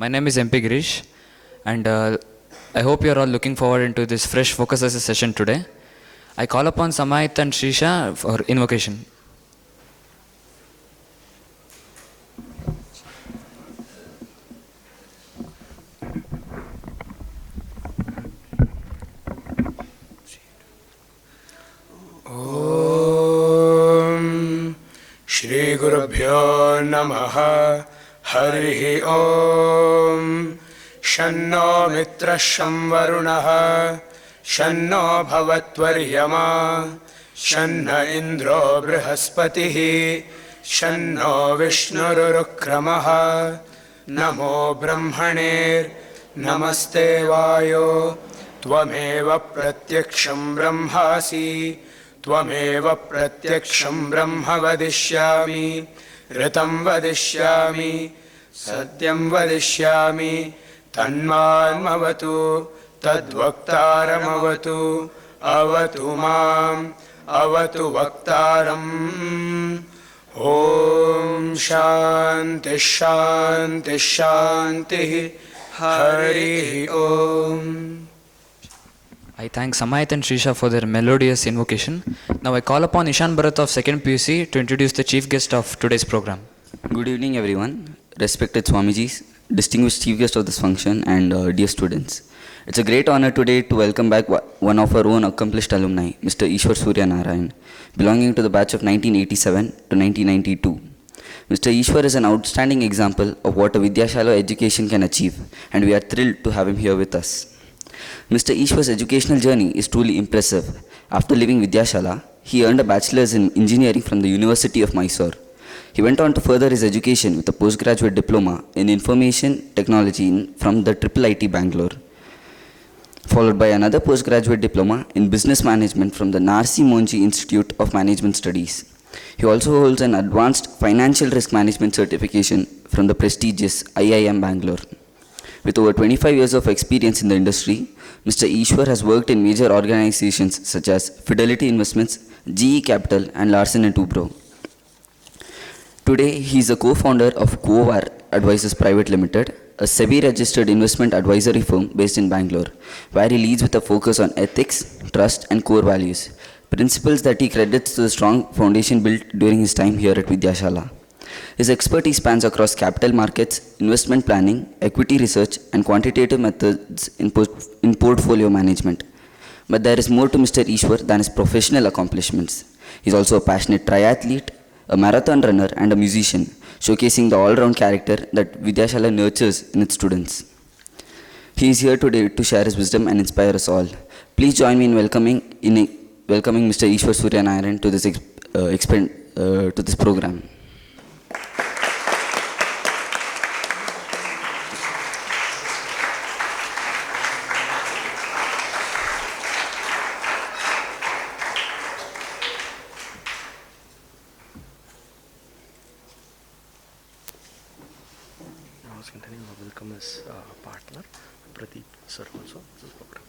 My name is MP Girish, and I hope you are all looking forward into this fresh focus as a session today. I call upon Samait and Srisha for invocation. Om Shri Gurubhyo Namaha Harihi Om Shanno Mitra Varunaha Shanno Bhavatvaryama Shanna Indro Brihaspatihi Shanno Vishnurukramaha Namo Brahmaner Namaste Vayo Tvameva Pratyaksham Brahmasi Tvameva Pratyaksham Brahma Vadishyami Ritam Vadishyami Satyam Vadishyami Tanmanmavatu Tadvaktaramavatu Avatu Mam Avatu Vaktaram Om Shanti Shanti Shanti Hari Om. I thank Samait and Srisha for their melodious invocation. Now I call upon Ishan Bharat of 2nd PUC to introduce the chief guest of today's program. Good evening, everyone. Respected Swamijis, distinguished chief guest of this function, and dear students. It's a great honor today to welcome back one of our own accomplished alumni, Mr. Eswar Suryanarayan, belonging to the batch of 1987 to 1992. Mr. Eswar is an outstanding example of what a Vidyashala education can achieve, and we are thrilled to have him here with us. Mr. Eswar's educational journey is truly impressive. After leaving Vidyashala, he earned a bachelor's in engineering from the University of Mysore. He went on to further his education with a Post Graduate Diploma in Information Technology from the IIIT-Bangalore, followed by another Postgraduate Diploma in Business Management from the Narsee Monjee Institute of Management Studies. He also holds an Advanced Financial Risk Management certification from the prestigious IIM-Bangalore. With over 25 years of experience in the industry, Mr. Eswar has worked in major organizations such as Fidelity Investments, GE Capital, and Larsen & Toubro. Today, he is a co-founder of Covar Advisors Private Limited, a SEBI-registered investment advisory firm based in Bangalore, where he leads with a focus on ethics, trust, and core values, principles that he credits to the strong foundation built during his time here at Vidyashala. His expertise spans across capital markets, investment planning, equity research, and quantitative methods in portfolio management. But there is more to Mr. Eswar than his professional accomplishments. He is also a passionate triathlete, a marathon runner, and a musician, showcasing the all-round character that Vidyashala nurtures in its students. He is here today to share his wisdom and inspire us all. Please join me in welcoming Mr. Eswar Suryanarayan to this program. Welcome his partner, Pradeep sir also to this program.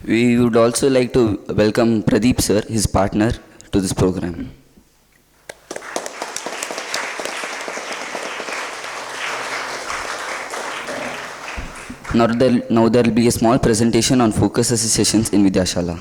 We would also like to welcome Pradeep sir, his partner, to this program. Now there will be a small presentation on focus sessions in Vidyashala.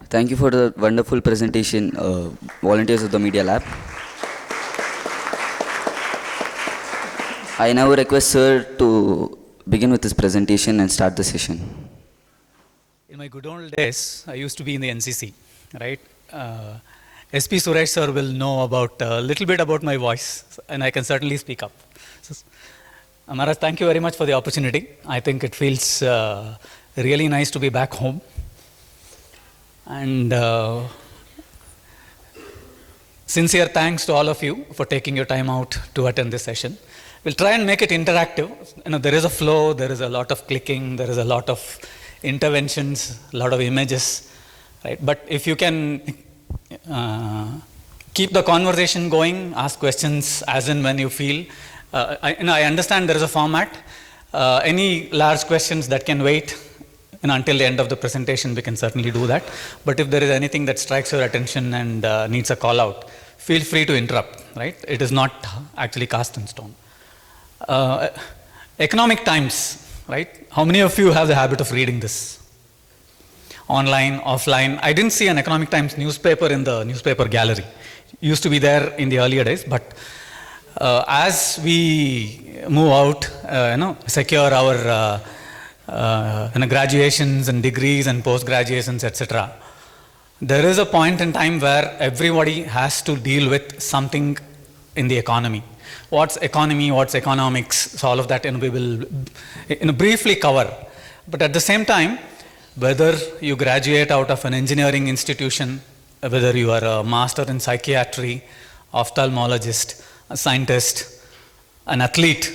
Thank you for the wonderful presentation, volunteers of the Media Lab. I now request Sir to begin with his presentation and start the session. In my good old days, I used to be in the NCC, right? SP Suresh sir will know about a little bit about my voice, and I can certainly speak up. So, Maharaj, thank you very much for the opportunity. I think it feels really nice to be back home. And sincere thanks to all of you for taking your time out to attend this session. We'll try and make it interactive. You know, there is a flow, there is a lot of clicking, there is a lot of interventions, a lot of images, right? But if you can keep the conversation going, ask questions as and when you feel. I understand there is a format. Any large questions that can wait until the end of the presentation, we can certainly do that. But if there is anything that strikes your attention and needs a call out, feel free to interrupt, right? It is not actually cast in stone. Economic Times, right? How many of you have the habit of reading this? Online, offline. I didn't see an Economic Times newspaper in the newspaper gallery. It used to be there in the earlier days, but as we move out, secure our graduations and degrees and post-graduations, etc., there is a point in time where everybody has to deal with something in the economy. What's economy, what's economics, so all of that we will briefly cover. But at the same time, whether you graduate out of an engineering institution, whether you are a master in psychiatry, ophthalmologist, a scientist, an athlete,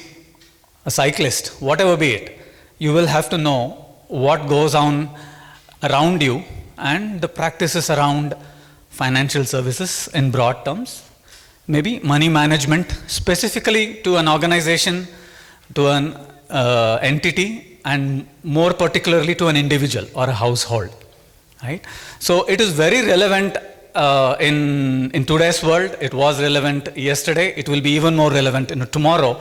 a cyclist, whatever be it, you will have to know what goes on around you and the practices around financial services in broad terms. Maybe money management, specifically to an organization, to an entity, and more particularly to an individual or a household, right? So it is very relevant in today's world. It was relevant yesterday. It will be even more relevant tomorrow,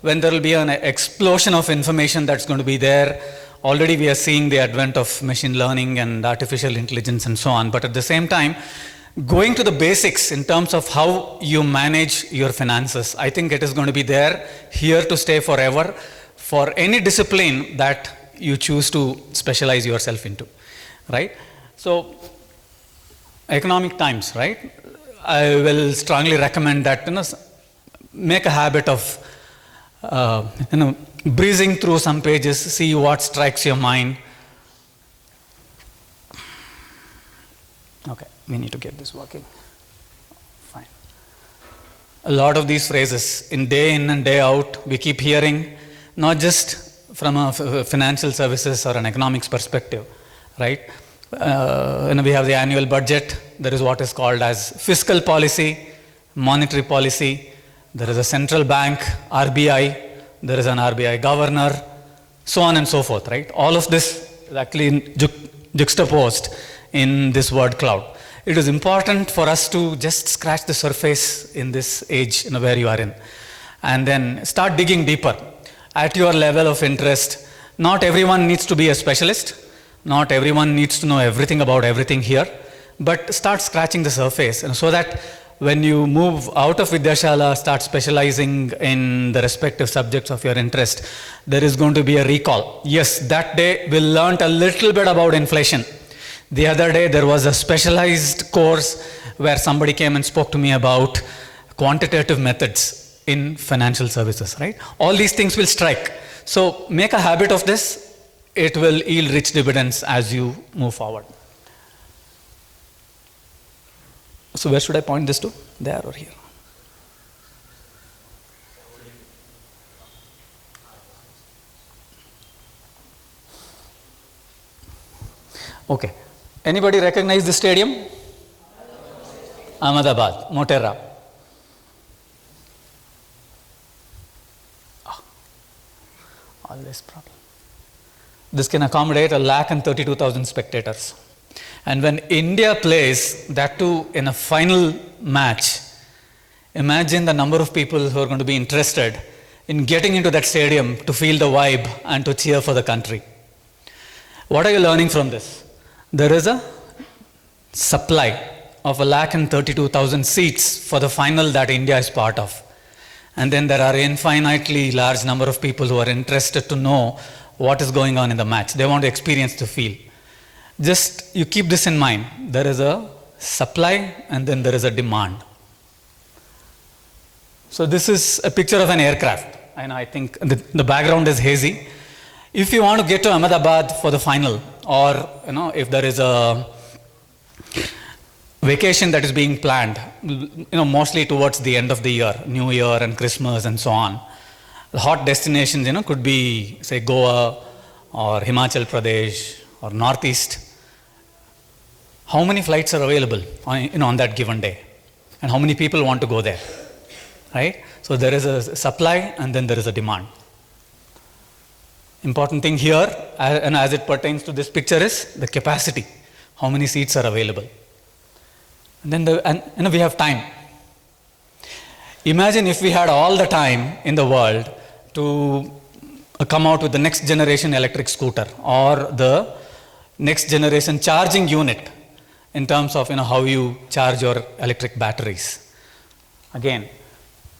when there will be an explosion of information that's going to be there. Already we are seeing the advent of machine learning and artificial intelligence and so on. But at the same time, going to the basics in terms of how you manage your finances, I think it is going to be there, here to stay forever, for any discipline that you choose to specialize yourself into, right? So, Economic Times, right? I will strongly recommend that, make a habit of, breezing through some pages, see what strikes your mind. Okay, we need to get this working. Fine. A lot of these phrases, day in and day out, we keep hearing, not just from a financial services or an economics perspective, right? We have the annual budget. There is what is called as fiscal policy, monetary policy. There is a central bank, RBI. There is an RBI governor, so on and so forth, right? All of this is actually juxtaposed in this word cloud. It is important for us to just scratch the surface in this age where you are in, and then start digging deeper at your level of interest. Not everyone needs to be a specialist. Not everyone needs to know everything about everything here, but start scratching the surface, so that when you move out of Vidyashala, start specializing in the respective subjects of your interest, there is going to be a recall. Yes, that day we learned a little bit about inflation. The other day there was a specialized course where somebody came and spoke to me about quantitative methods in financial services, right? All these things will strike. So make a habit of this. It will yield rich dividends as you move forward. So where should I point this to? There or here? Okay. Anybody recognize the stadium? Ahmedabad, Motera. Always problem. This can accommodate 132,000 spectators. And when India plays, that too in a final match, imagine the number of people who are going to be interested in getting into that stadium to feel the vibe and to cheer for the country. What are you learning from this? There is a supply of 132,000 seats for the final that India is part of. And then there are infinitely large number of people who are interested to know what is going on in the match. They want to experience the feel. Just you keep this in mind. There is a supply and then there is a demand. So this is a picture of an aircraft. And I think the background is hazy. If you want to get to Ahmedabad for the final, or if there is a vacation that is being planned, mostly towards the end of the year, New Year and Christmas and so on, the hot destinations, could be, say, Goa or Himachal Pradesh or Northeast. How many flights are available on that given day? And how many people want to go there? Right? So there is a supply and then there is a demand. Important thing here, and as it pertains to this picture, is the capacity. How many seats are available? And then we have time. Imagine if we had all the time in the world to come out with the next generation electric scooter or the next generation charging unit in terms of how you charge your electric batteries. Again,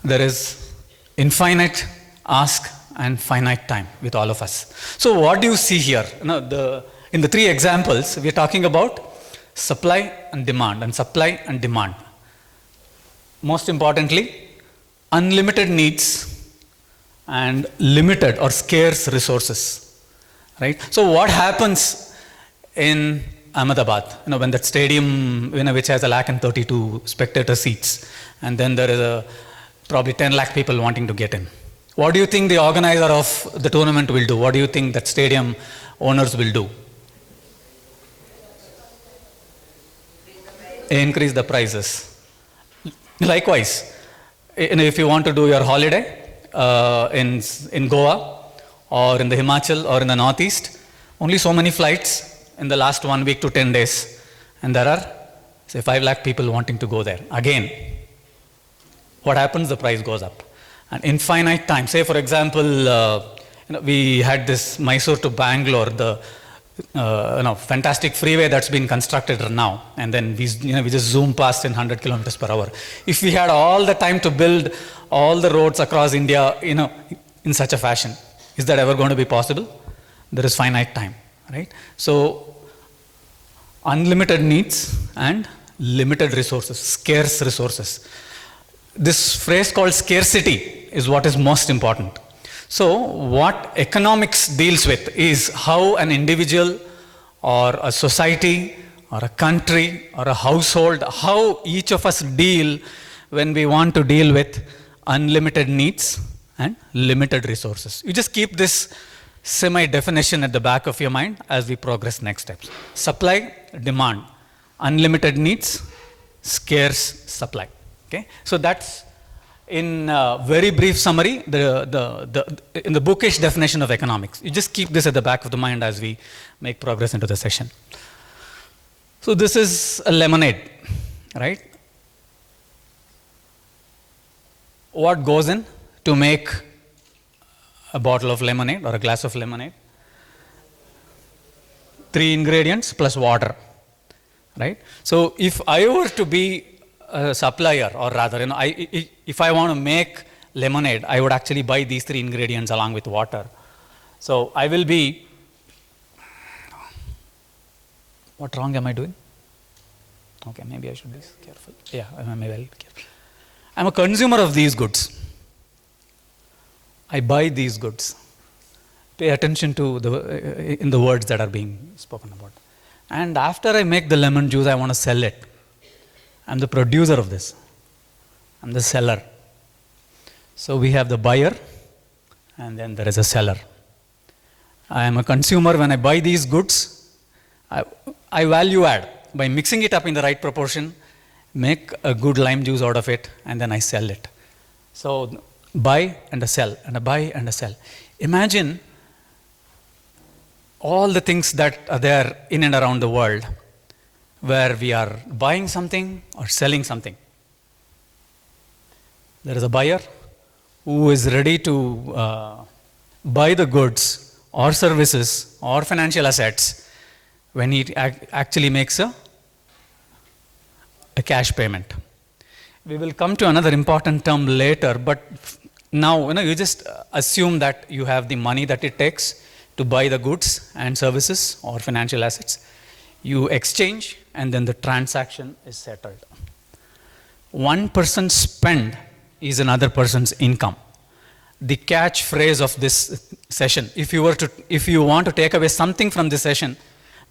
there is infinite ask and finite time with all of us. So what do you see here? In the three examples, we are talking about supply and demand and supply and demand. Most importantly, unlimited needs and limited or scarce resources. Right? So what happens in Ahmedabad, when that stadium, which has 132 spectator seats, and then there is probably 10 lakh people wanting to get in. What do you think the organizer of the tournament will do? What do you think that stadium owners will do? Increase the prices. Likewise, if you want to do your holiday in Goa or in the Himachal or in the Northeast, only so many flights in the last 1 week to 10 days, and there are, say, 5 lakh people wanting to go there. Again, what happens? The price goes up. An infinite time. Say, for example, we had this Mysore to Bangalore, the fantastic freeway that's been constructed now, and then we just zoom past in 100 kilometers per hour. If we had all the time to build all the roads across India, in such a fashion, is that ever going to be possible? There is finite time, right? So, unlimited needs and limited resources, scarce resources. This phrase called scarcity is what is most important. So what economics deals with is how an individual or a society or a country or a household, how each of us deal when we want to deal with unlimited needs and limited resources. You just keep this semi-definition at the back of your mind as we progress next steps. Supply, demand, unlimited needs, scarce supply. Okay? So that's, in very brief summary, in the bookish definition of economics. You just keep this at the back of the mind as we make progress into the session. So this is a lemonade, right? What goes in to make a bottle of lemonade or a glass of lemonade? 3 ingredients plus water, right? So if I were to be a supplier, or rather, if I want to make lemonade, I would actually buy these 3 ingredients along with water. So I will be, what wrong am I doing? Okay, maybe I should be careful. Yeah, I may well be careful. I'm a consumer of these goods. I buy these goods. Pay attention to in the words that are being spoken about. And after I make the lemon juice, I want to sell it. I'm the producer of this. I'm the seller. So we have the buyer, and then there is a seller. I am a consumer. When I buy these goods, I value add by mixing it up in the right proportion, make a good lime juice out of it, and then I sell it. So buy and a sell, and a buy and a sell. Imagine all the things that are there in and around the world where we are buying something or selling something. There is a buyer who is ready to buy the goods or services or financial assets when he actually makes a cash payment. We will come to another important term later, but now you just assume that you have the money that it takes to buy the goods and services or financial assets. You exchange and then the transaction is settled. One person's spend is another person's income. The catchphrase of this session, if you want to take away something from this session,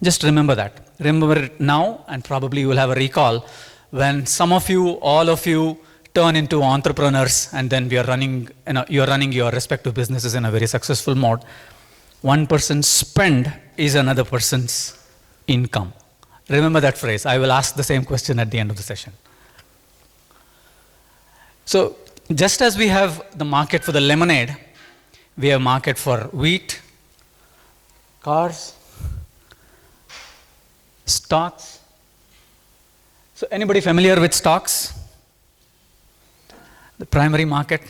just remember that. Remember it now, and probably you will have a recall when some of you, all of you, turn into entrepreneurs, and then you're running your respective businesses in a very successful mode. One person's spend is another person's income. Remember that phrase. I will ask the same question at the end of the session. So, just as we have the market for the lemonade, we have market for wheat, cars, stocks. So, anybody familiar with stocks? The primary market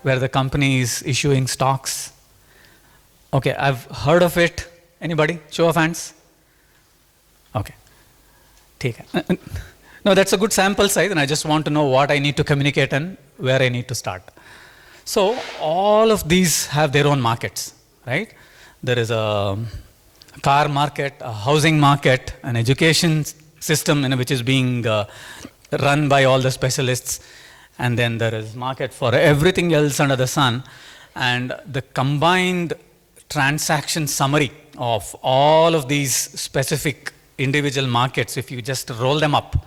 where the company is issuing stocks. Okay, I've heard of it. Anybody? Show of hands. Okay. Take it. No, that's a good sample size, and I just want to know what I need to communicate and where I need to start. So, all of these have their own markets, right? There is a car market, a housing market, an education system which is being run by all the specialists, and then there is market for everything else under the sun, and the combined transaction summary of all of these specific individual markets, if you just roll them up,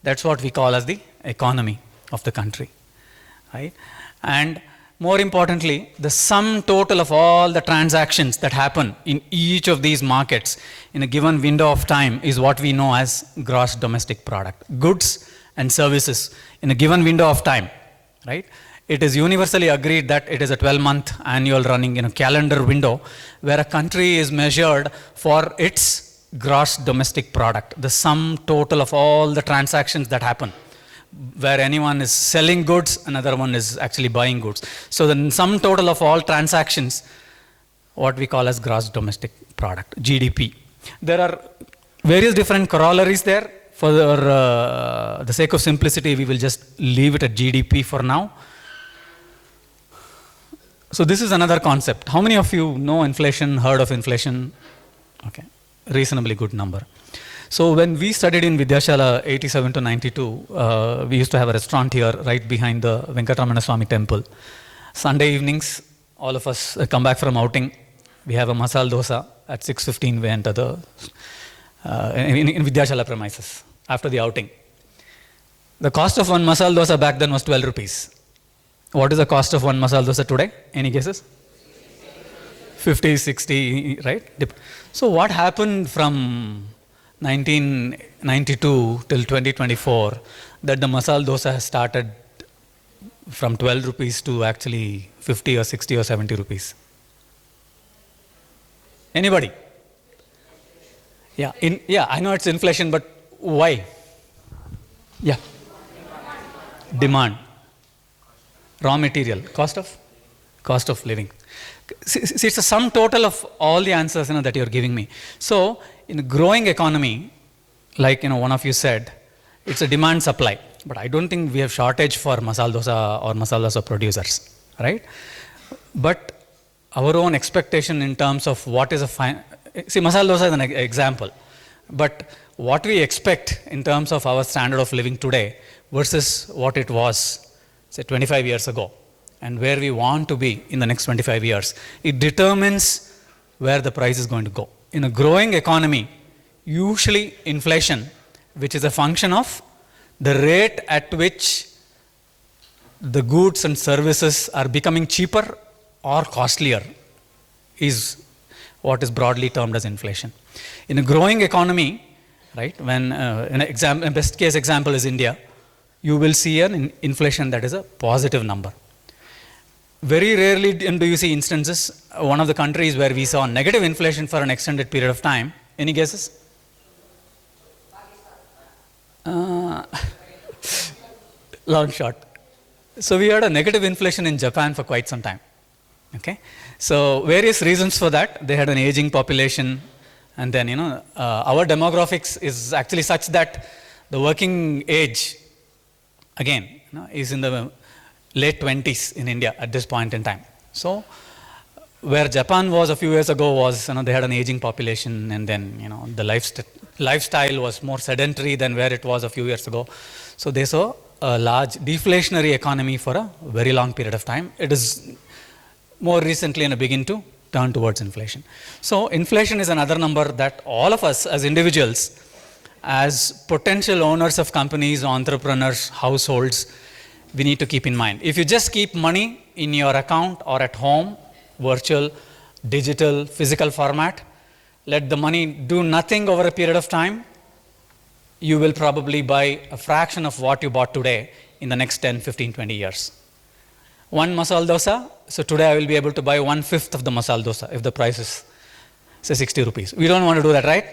that's what we call as the economy of the country, right? And more importantly, the sum total of all the transactions that happen in each of these markets in a given window of time is what we know as gross domestic product. Goods and services in a given window of time, right? It is universally agreed that it is a 12-month annual running calendar window where a country is measured for its gross domestic product, the sum total of all the transactions that happen, where anyone is selling goods, another one is actually buying goods. So the sum total of all transactions, what we call as gross domestic product, GDP. There are various different corollaries there. For the sake of simplicity, we will just leave it at GDP for now. So this is another concept. How many of you know inflation, heard of inflation? Okay, reasonably good number. So when we studied in Vidyashala 87 to 92, we used to have a restaurant here right behind the Venkatramana Swami temple. Sunday evenings, all of us come back from outing. We have a masala dosa at 6:15. We enter the in Vidyashala premises after the outing. The cost of one masala dosa back then was 12 rupees. What is the cost of one masala dosa today? Any guesses? 50, 60, right? So what happened from 1992 till 2024 that the masala dosa has started from 12 rupees to actually 50 or 60 or 70 rupees? Anybody? Yeah, I know it's inflation, but why? Yeah. Demand. Raw material. Cost of living. See, it's a sum total of all the answers that you're giving me. So, in a growing economy, like one of you said, it's a demand supply. But I don't think we have shortage for masala dosa or masala dosa producers, right? But our own expectation in terms of what is see, masala dosa is an example. But what we expect in terms of our standard of living today versus what it was, say, 25 years ago, and where we want to be in the next 25 years, it determines where the price is going to go. In a growing economy, usually inflation, which is a function of the rate at which the goods and services are becoming cheaper or costlier, is what is broadly termed as inflation. In a growing economy, right, when a best case example is India, you will see an inflation that is a positive number. Very rarely do you see instances, one of the countries where we saw negative inflation for an extended period of time. Any guesses? Long shot. So we had a negative inflation in Japan for quite some time. Okay, so various reasons for that. They had an aging population, and then our demographics is actually such that the working age, again, is in the late 20s in India at this point in time. So, where Japan was a few years ago was, they had an aging population, and then, the lifestyle was more sedentary than where it was a few years ago. So they saw a large deflationary economy for a very long period of time. It is more recently begin to turn towards inflation. So inflation is another number that all of us as individuals, as potential owners of companies, entrepreneurs, households, we need to keep in mind. If you just keep money in your account or at home, virtual, digital, physical format, let the money do nothing over a period of time, you will probably buy a fraction of what you bought today in the next 10, 15, 20 years. One masala dosa, so today I will be able to buy 1/5 of the masala dosa if the price is, say, 60 rupees. We don't want to do that, right?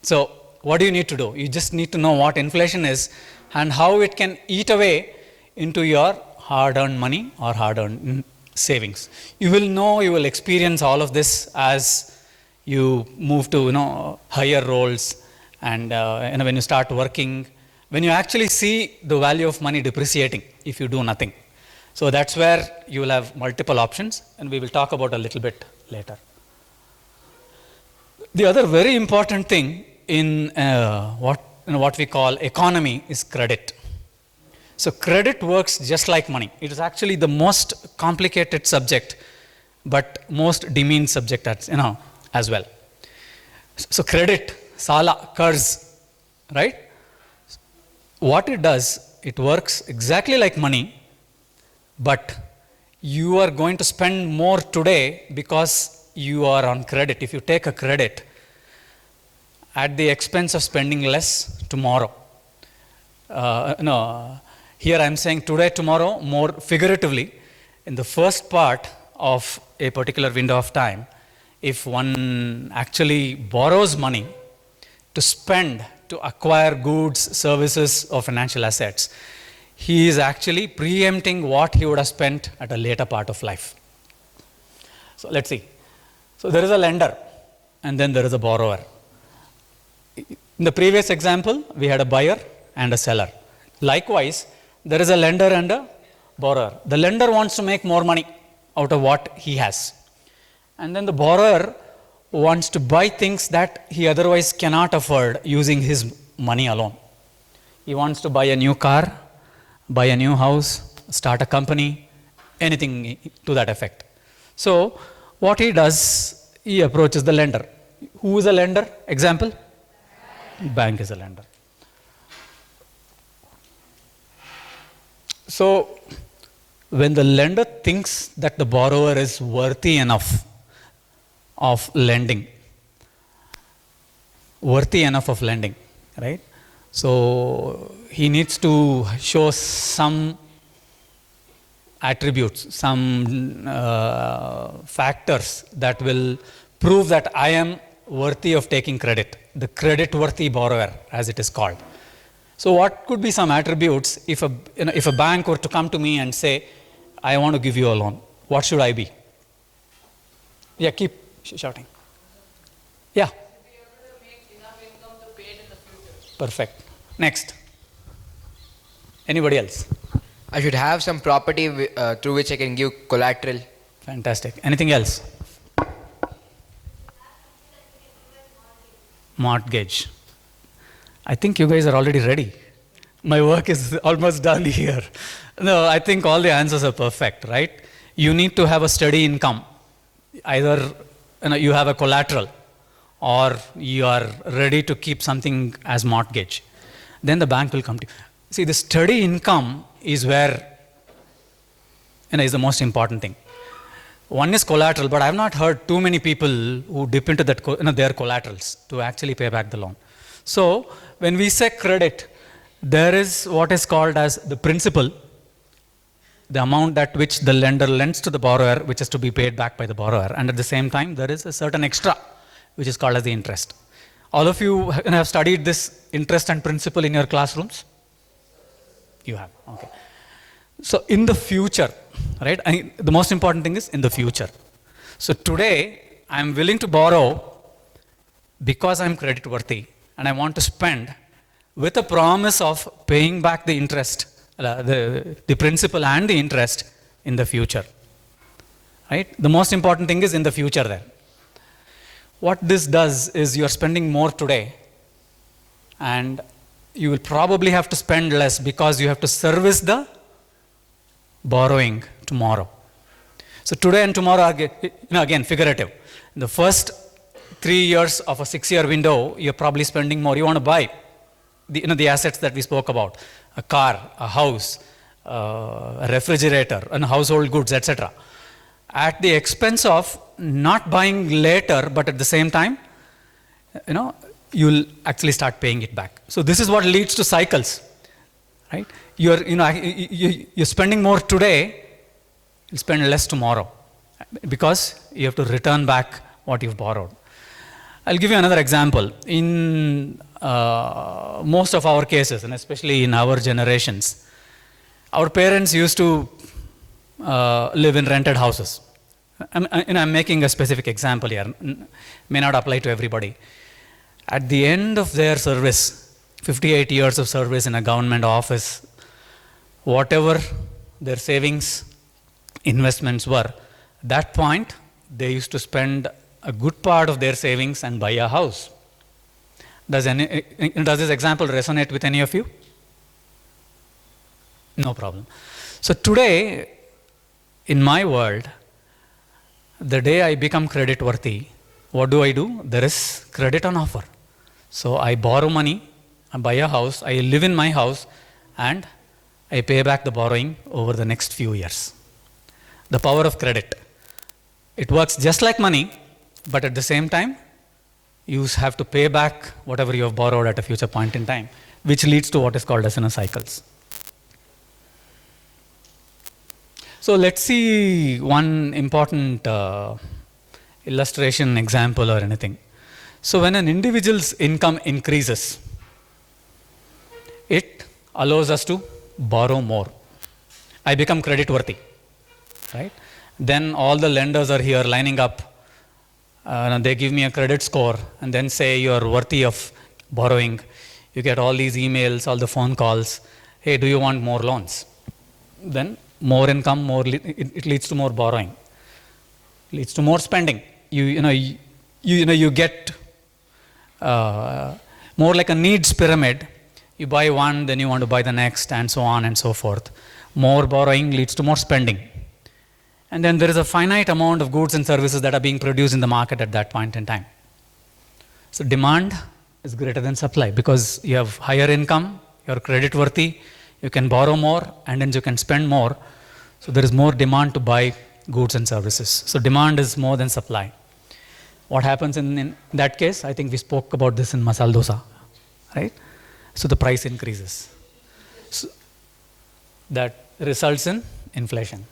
So what do you need to do? You just need to know what inflation is and how it can eat away into your hard-earned money or hard-earned savings. You will experience all of this as you move to higher roles, and when you start working, when you actually see the value of money depreciating if you do nothing. So that's where you will have multiple options, and we will talk about a little bit later. The other very important thing in what we call economy is credit. So credit works just like money. It is actually the most complicated subject, but most demeaned subject as well. So credit, sala, curse, right? What it does, it works exactly like money, but you are going to spend more today because you are on credit. If you take a credit at the expense of spending less tomorrow. Here I am saying today, tomorrow, more figuratively. In the first part of a particular window of time, if one actually borrows money to spend, to acquire goods, services, or financial assets, he is actually preempting what he would have spent at a later part of life. So let's see. So there is a lender, and then there is a borrower. In the previous example, we had a buyer and a seller. Likewise, there is a lender and a borrower. The lender wants to make more money out of what he has. And then the borrower wants to buy things that he otherwise cannot afford using his money alone. He wants to buy a new car, buy a new house, start a company, anything to that effect. So what he does, he approaches the lender. Who is a lender? Example? Bank is a lender. So when the lender thinks that the borrower is worthy enough of lending, right? So he needs to show some attributes, some factors that will prove that I am worthy of taking credit, the credit-worthy borrower, as it is called. So what could be some attributes if a bank were to come to me and say, I want to give you a loan, what should I be? Yeah, keep shouting. Yeah. Be able to make enough income to pay it in the future. Perfect. Next. Anybody else? I should have some property through which I can give collateral. Fantastic. Anything else? Mortgage. I think you guys are already ready. My work is almost done here. No, I think all the answers are perfect, right? You need to have a steady income. Either you have a collateral or you are ready to keep something as mortgage. Then the bank will come to you. See, the steady income is where is the most important thing. One is collateral, but I have not heard too many people who dip into that their collaterals to actually pay back the loan. So when we say credit, there is what is called as the principal, the amount at which the lender lends to the borrower, which is to be paid back by the borrower. And at the same time, there is a certain extra, which is called as the interest. All of you have studied this interest and principal in your classrooms? You have, okay. So in the future, right, the most important thing is in the future. So today, I am willing to borrow because I am credit worthy and I want to spend with a promise of paying back the interest, the principal and the interest in the future. Right? The most important thing is in the future there. What this does is you're spending more today, and you will probably have to spend less because you have to service the borrowing tomorrow. So today and tomorrow are again figurative. In the first 3 years of a 6-year window, you're probably spending more. You want to buy the assets that we spoke about, a car, a house, a refrigerator, and household goods, etc. At the expense of not buying later, but at the same time, you'll actually start paying it back. So this is what leads to cycles, right? You're spending more today, you'll spend less tomorrow because you have to return back what you've borrowed. I'll give you another example. In most of our cases, and especially in our generations, our parents used to live in rented houses. I'm making a specific example here, may not apply to everybody. At the end of their service, 58 years of service in a government office, whatever their savings, investments were, at that point, they used to spend a good part of their savings and buy a house. Does this example resonate with any of you? No problem. So today, in my world, the day I become credit worthy, what do? There is credit on offer. So I borrow money, I buy a house, I live in my house, and I pay back the borrowing over the next few years. The power of credit. It works just like money, but at the same time, you have to pay back whatever you have borrowed at a future point in time, which leads to what is called as cycles. So let's see one important illustration, example, or anything. So when an individual's income increases, it allows us to borrow more. I become credit worthy, right? Then all the lenders are here lining up. They give me a credit score and then say you're worthy of borrowing. You get all these emails, all the phone calls. Hey, do you want more loans? Then more income, it leads to more borrowing, leads to more spending. You get more like a needs pyramid. You buy one, then you want to buy the next, and so on and so forth. More borrowing leads to more spending. And then there is a finite amount of goods and services that are being produced in the market at that point in time. So demand is greater than supply because you have higher income, you're credit worthy, you can borrow more, and then you can spend more. So there is more demand to buy goods and services. So demand is more than supply. What happens in that case? I think we spoke about this in masala dosa, right? So the price increases. So that results in inflation.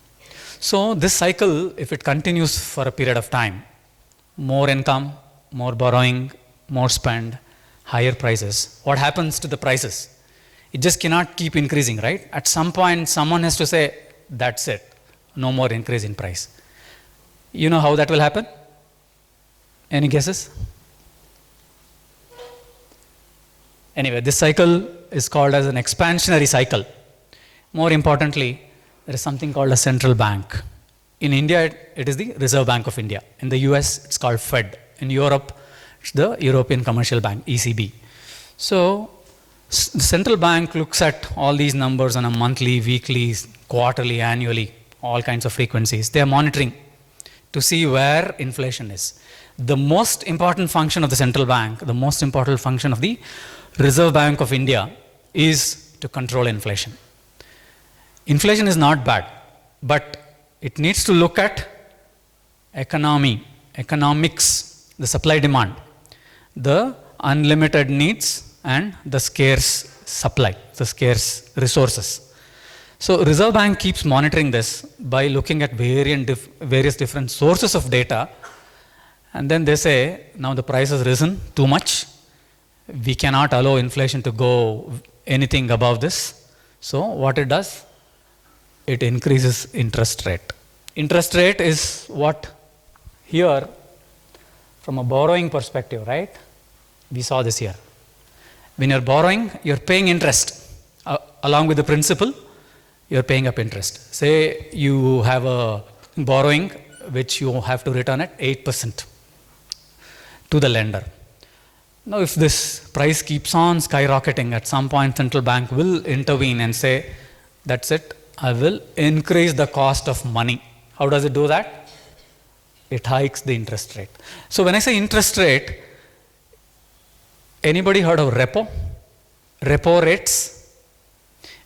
So this cycle, if it continues for a period of time, more income, more borrowing, more spend, higher prices. What happens to the prices? It just cannot keep increasing, right? At some point, someone has to say, that's it, no more increase in price. You know how that will happen? Any guesses? Anyway, this cycle is called as an expansionary cycle. More importantly, there is something called a central bank. In India, it is the Reserve Bank of India. In the US, it's called Fed. In Europe, it's the European Commercial Bank, ECB. So the central bank looks at all these numbers on a monthly, weekly, quarterly, annually, all kinds of frequencies. They are monitoring to see where inflation is. The most important function of the central bank, the most important function of the Reserve Bank of India is to control inflation. Inflation is not bad, but it needs to look at economics, the supply demand, the unlimited needs, and the scarce supply, the scarce resources. So Reserve Bank keeps monitoring this by looking at various different sources of data, and then they say, now the price has risen too much. We cannot allow inflation to go anything above this. So what it does? It increases interest rate. Interest rate is what here, from a borrowing perspective, right? We saw this here. When you're borrowing, you're paying interest. Along with the principal, you're paying up interest. Say you have a borrowing which you have to return at 8% to the lender. Now, if this price keeps on skyrocketing, at some point central bank will intervene and say, that's it, I will increase the cost of money. How does it do that? It hikes the interest rate. So when I say interest rate, anybody heard of repo? Repo rates?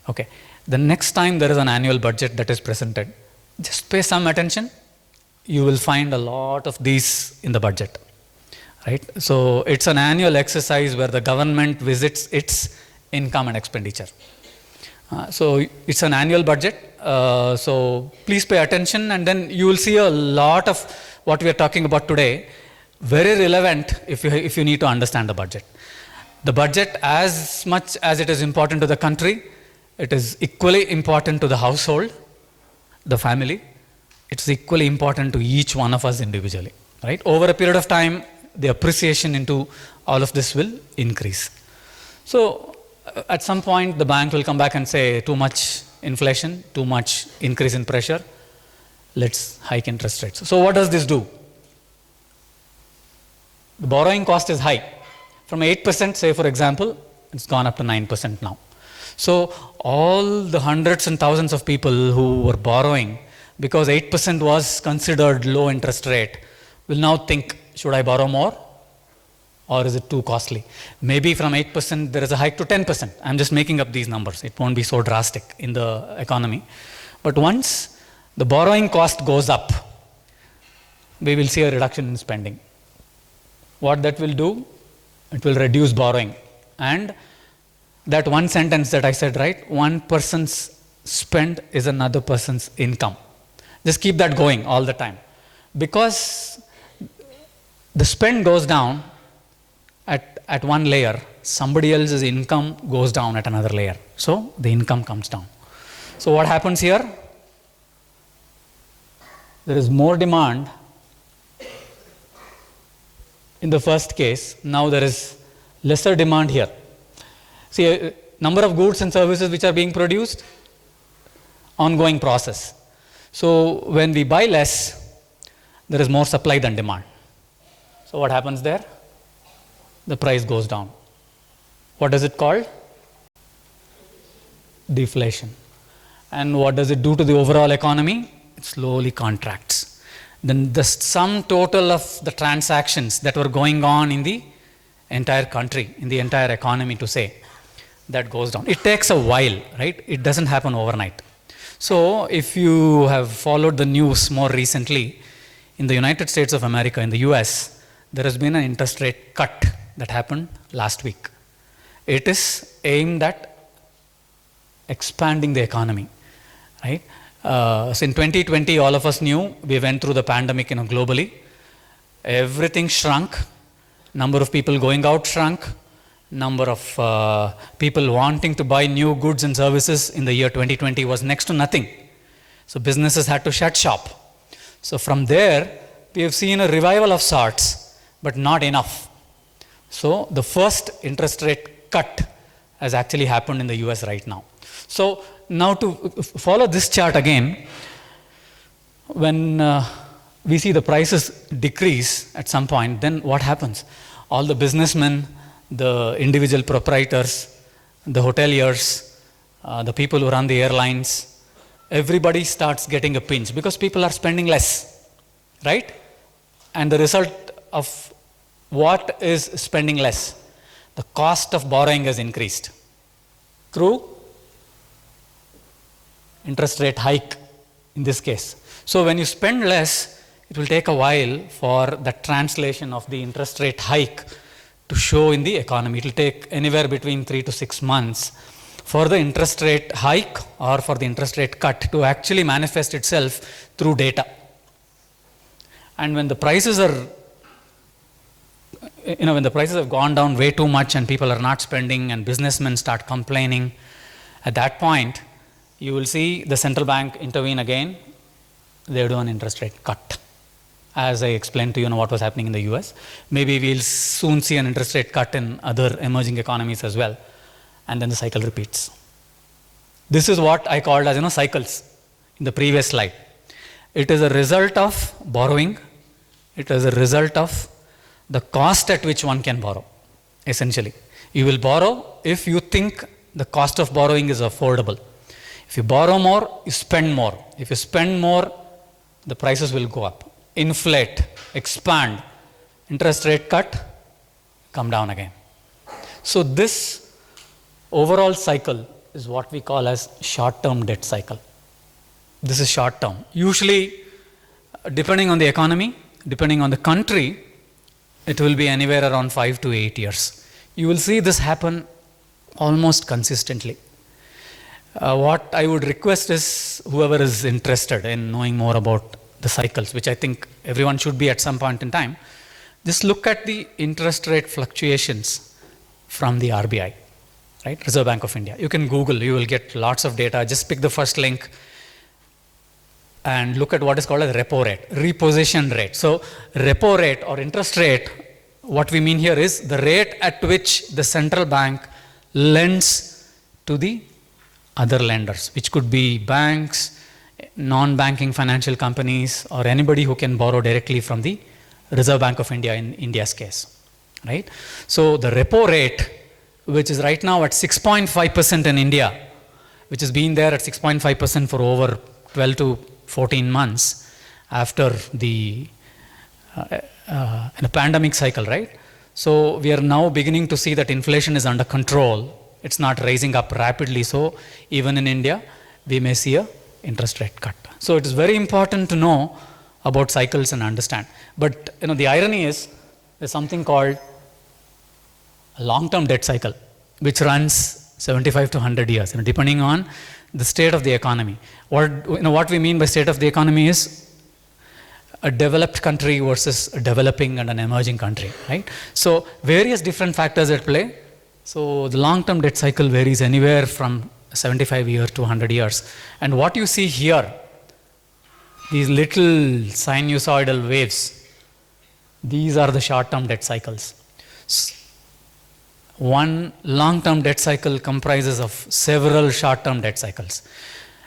Okay. The next time there is an annual budget that is presented, just pay some attention. You will find a lot of these in the budget. Right? So it's an annual exercise where the government visits its income and expenditure. So it's an annual budget. So please pay attention, and then you will see a lot of what we are talking about today, very relevant if you need to understand the budget. The budget, as much as it is important to the country, it is equally important to the household, the family. It's equally important to each one of us individually. Right? Over a period of time, the appreciation into all of this will increase. So at some point, the bank will come back and say, too much inflation, too much increase in pressure, let's hike interest rates. So what does this do? The borrowing cost is high. From 8%, say for example, it's gone up to 9% now. So all the hundreds and thousands of people who were borrowing, because 8% was considered low interest rate, will now think, should I borrow more, or is it too costly? Maybe from 8% there is a hike to 10%. I'm just making up these numbers. It won't be so drastic in the economy. But once the borrowing cost goes up, we will see a reduction in spending. What that will do? It will reduce borrowing. And that one sentence that I said, right? One person's spend is another person's income. Just keep that going all the time. Because the spend goes down at one layer, somebody else's income goes down at another layer. So the income comes down. So what happens here? There is more demand in the first case. Now there is lesser demand here. See, a number of goods and services which are being produced, ongoing process. So when we buy less, there is more supply than demand. So what happens there? The price goes down. What is it called? Deflation. And what does it do to the overall economy? It slowly contracts. Then the sum total of the transactions that were going on in the entire country, in the entire economy to say, that goes down. It takes a while, right? It doesn't happen overnight. So if you have followed the news more recently, in the United States of America, in the US, there has been an interest rate cut that happened last week. It is aimed at expanding the economy, right? So in 2020, all of us knew we went through the pandemic, globally. Everything shrunk. Number of people going out shrunk. Number of people wanting to buy new goods and services in the year 2020 was next to nothing. So businesses had to shut shop. So from there, we have seen a revival of sorts, but not enough. So the first interest rate cut has actually happened in the US right now. So now to follow this chart again, when we see the prices decrease at some point, then what happens? All the businessmen, the individual proprietors, the hoteliers, the people who run the airlines, everybody starts getting a pinch because people are spending less, right? And the result of what is spending less? The cost of borrowing has increased through interest rate hike in this case. So when you spend less, it will take a while for the translation of the interest rate hike to show in the economy. It will take anywhere between 3 to 6 months for the interest rate hike or for the interest rate cut to actually manifest itself through data. And when the prices are, when the prices have gone down way too much and people are not spending and businessmen start complaining, at that point, you will see the central bank intervene again. They do an interest rate cut. as I explained to you, what was happening in the US. Maybe we'll soon see an interest rate cut in other emerging economies as well. And then the cycle repeats. This is what I called as, cycles in the previous slide. It is a result of borrowing. It is a result of the cost at which one can borrow, essentially. You will borrow if you think the cost of borrowing is affordable. If you borrow more, you spend more. If you spend more, the prices will go up, inflate, expand, interest rate cut, come down again. So this overall cycle is what we call as short-term debt cycle. This is short-term. Usually, depending on the economy, depending on the country, it will be anywhere around 5 to 8 years. You will see this happen almost consistently. What I would request is whoever is interested in knowing more about the cycles, which I think everyone should be at some point in time, just look at the interest rate fluctuations from the RBI, right? Reserve Bank of India. You can Google, you will get lots of data. Just pick the first link and look at what is called a repo rate, reposition rate. So repo rate or interest rate, what we mean here is the rate at which the central bank lends to the other lenders, which could be banks, non-banking financial companies, or anybody who can borrow directly from the Reserve Bank of India in India's case, right? So the repo rate, which is right now at 6.5% in India, which has been there at 6.5% for over 12 to 14 months after the in a pandemic cycle, right? So we are now beginning to see that inflation is under control. It's not rising up rapidly. So even in India, we may see a interest rate cut. So it is very important to know about cycles and understand. But the irony is there's something called a long-term debt cycle, which runs 75 to 100 years, depending on the state of the economy. What we mean by state of the economy is a developed country versus a developing and an emerging country, right? So various different factors at play. So the long-term debt cycle varies anywhere from 75 years to 100 years. And what you see here, these little sinusoidal waves, these are the short-term debt cycles. One long-term debt cycle comprises of several short-term debt cycles.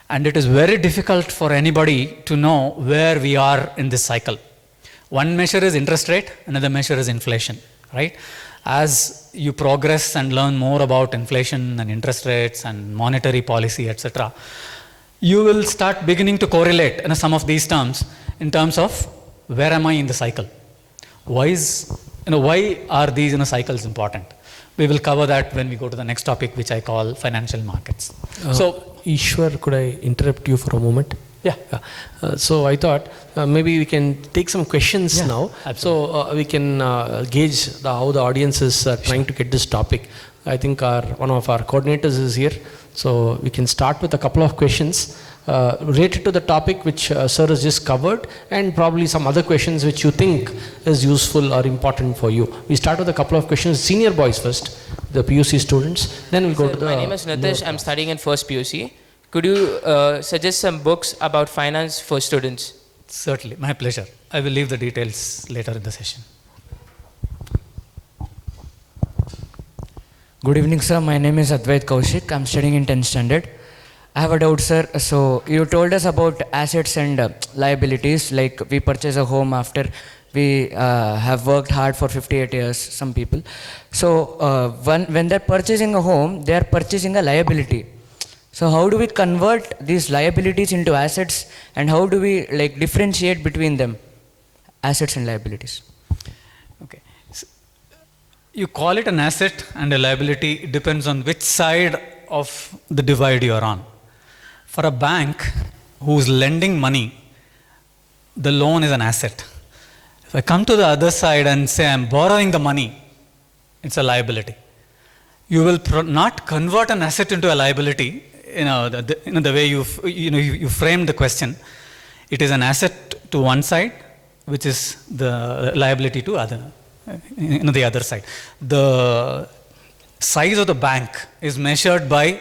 And it is very difficult for anybody to know where we are in this cycle. One measure is interest rate, another measure is inflation, right? As you progress and learn more about inflation and interest rates and monetary policy, etc., you will start beginning to correlate some of these terms in terms of where am I in the cycle? Why are these cycles important? We will cover that when we go to the next topic, which I call financial markets. So, Eswar, could I interrupt you for a moment? Yeah. So I thought maybe we can take some questions now. Absolutely. So we can gauge how the audience is trying to get this topic. I think one of our coordinators is here. So we can start with a couple of questions related to the topic which sir has just covered, and probably some other questions which you think is useful or important for you. We start with a couple of questions. Senior boys first, the PUC students. Then we'll go to the... My name is Nitish. I'm studying in first PUC. Could you suggest some books about finance for students? Certainly, my pleasure. I will leave the details later in the session. Good evening, sir. My name is Advait Kaushik. I'm studying in 10th standard. I have a doubt, sir. So you told us about assets and liabilities, like we purchase a home after we have worked hard for 58 years, some people. So when they're purchasing a home, they're purchasing a liability. So how do we convert these liabilities into assets, and how do we differentiate between them, assets and liabilities? Okay. So you call it an asset and a liability. It depends on which side of the divide you are on. For a bank who's lending money, the loan is an asset. If I come to the other side and say I'm borrowing the money, it's a liability. You will not convert an asset into a liability. The way you framed the question. It is an asset to one side, which is the liability to the other side. The size of the bank is measured by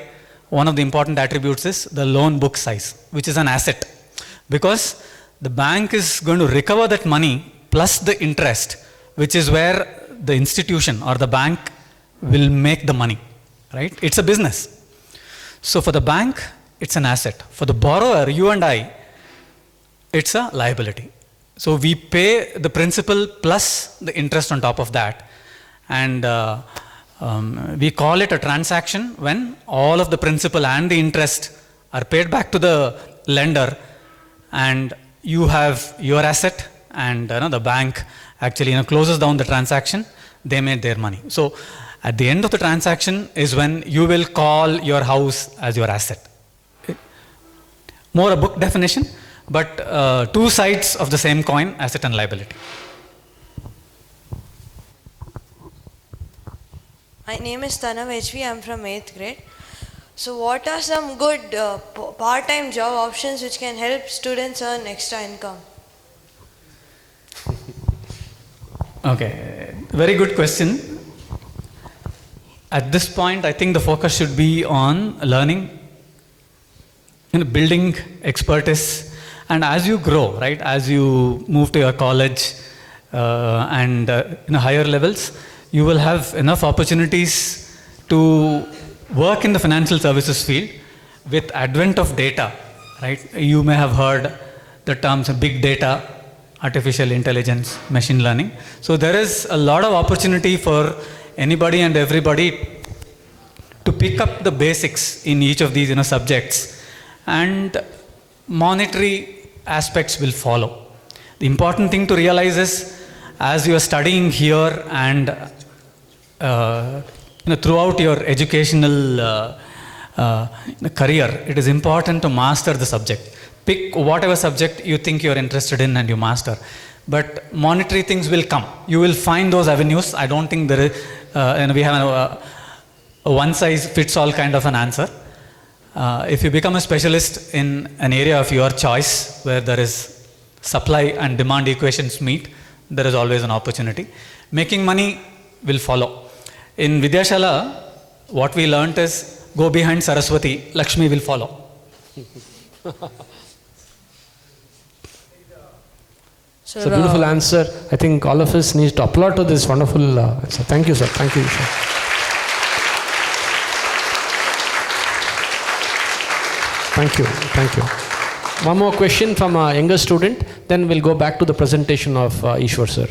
one of the important attributes is the loan book size, which is an asset, because the bank is going to recover that money plus the interest, which is where the institution or the bank will make the money, right? It's a business. So for the bank, it's an asset. For the borrower, you and I, it's a liability. So we pay the principal plus the interest on top of that. And we call it a transaction when all of the principal and the interest are paid back to the lender, and you have your asset, and the bank actually closes down the transaction. They made their money. So at the end of the transaction is when you will call your house as your asset. More a book definition, but two sides of the same coin, asset and liability. My name is Tanav HV. I'm from 8th grade. So what are some good part-time job options which can help students earn extra income? Okay, very good question. At this point, I think the focus should be on learning, building expertise, and as you grow, right, as you move to your college and higher levels, you will have enough opportunities to work in the financial services field. With advent of data, right, you may have heard the terms big data, artificial intelligence, machine learning. So there is a lot of opportunity for anybody and everybody to pick up the basics in each of these subjects, and monetary aspects will follow. The important thing to realize is, as you are studying here and throughout your educational career, it is important to master the subject. Pick whatever subject you think you're interested in and you master. But monetary things will come. You will find those avenues. I don't think there is, we have a one-size-fits-all kind of an answer. If you become a specialist in an area of your choice where there is supply and demand equations meet, there is always an opportunity. Making money will follow. In Vidyashala, what we learnt is, go behind Saraswati, Lakshmi will follow. It's a beautiful answer. I think all of us need to applaud to this wonderful answer. Thank you, sir. Thank you, sir. Thank you. Thank you. One more question from a younger student, then we'll go back to the presentation of Eswar, sir.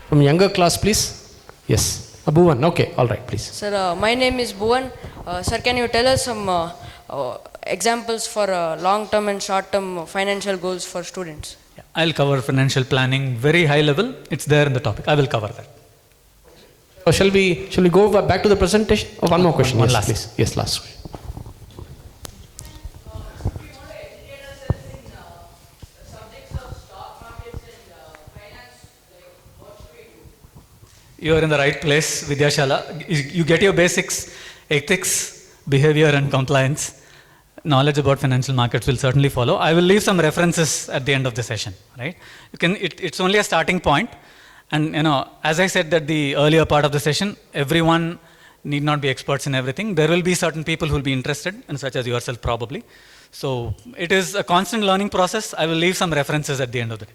From younger class, please. Yes. Bhuvan. Okay. All right, please. Sir, my name is Bhuvan. Sir, can you tell us some examples for long-term and short-term financial goals for students? Yeah, I'll cover financial planning very high level. It's there in the topic. I will cover that. Shall we go back to the presentation? Oh, one more question. One yes, last. please. Yes, last question. You are in the right place, Vidyashala. You get your basics, ethics, behavior and compliance. Knowledge about financial markets will certainly follow. I will leave some references at the end of the session, right? It's only a starting point. And as I said at the earlier part of the session, everyone need not be experts in everything. There will be certain people who will be interested, and such as yourself probably. So it is a constant learning process. I will leave some references at the end of the day.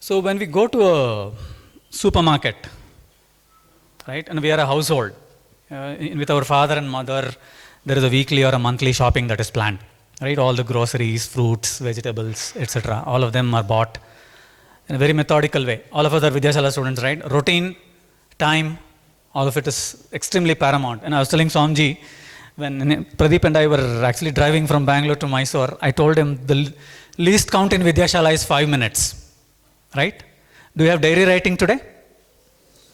So when we go to a supermarket, right, and we are a household, with our father and mother, there is a weekly or a monthly shopping that is planned, right? All the groceries, fruits, vegetables, etc. All of them are bought in a very methodical way. All of us are Vidyashala students, right? Routine, time, all of it is extremely paramount. And I was telling Monjee, when Pradeep and I were actually driving from Bangalore to Mysore, I told him the least count in Vidyashala is 5 minutes. Right? Do you have diary writing today?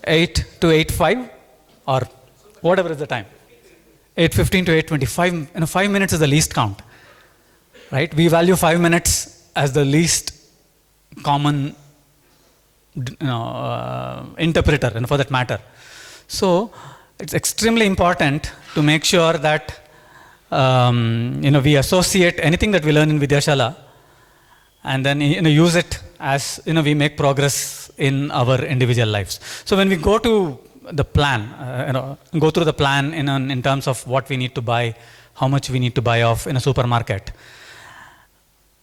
8 to 8:05 or whatever is the time. 8:15 to 8:25. 5 minutes is the least count. Right? We value 5 minutes as the least common interpreter, and for that matter. So it's extremely important to make sure that we associate anything that we learn in Vidyashala and then use it as we make progress in our individual lives. So when we go to the plan, go through the plan in terms of what we need to buy, how much we need to buy of in a supermarket.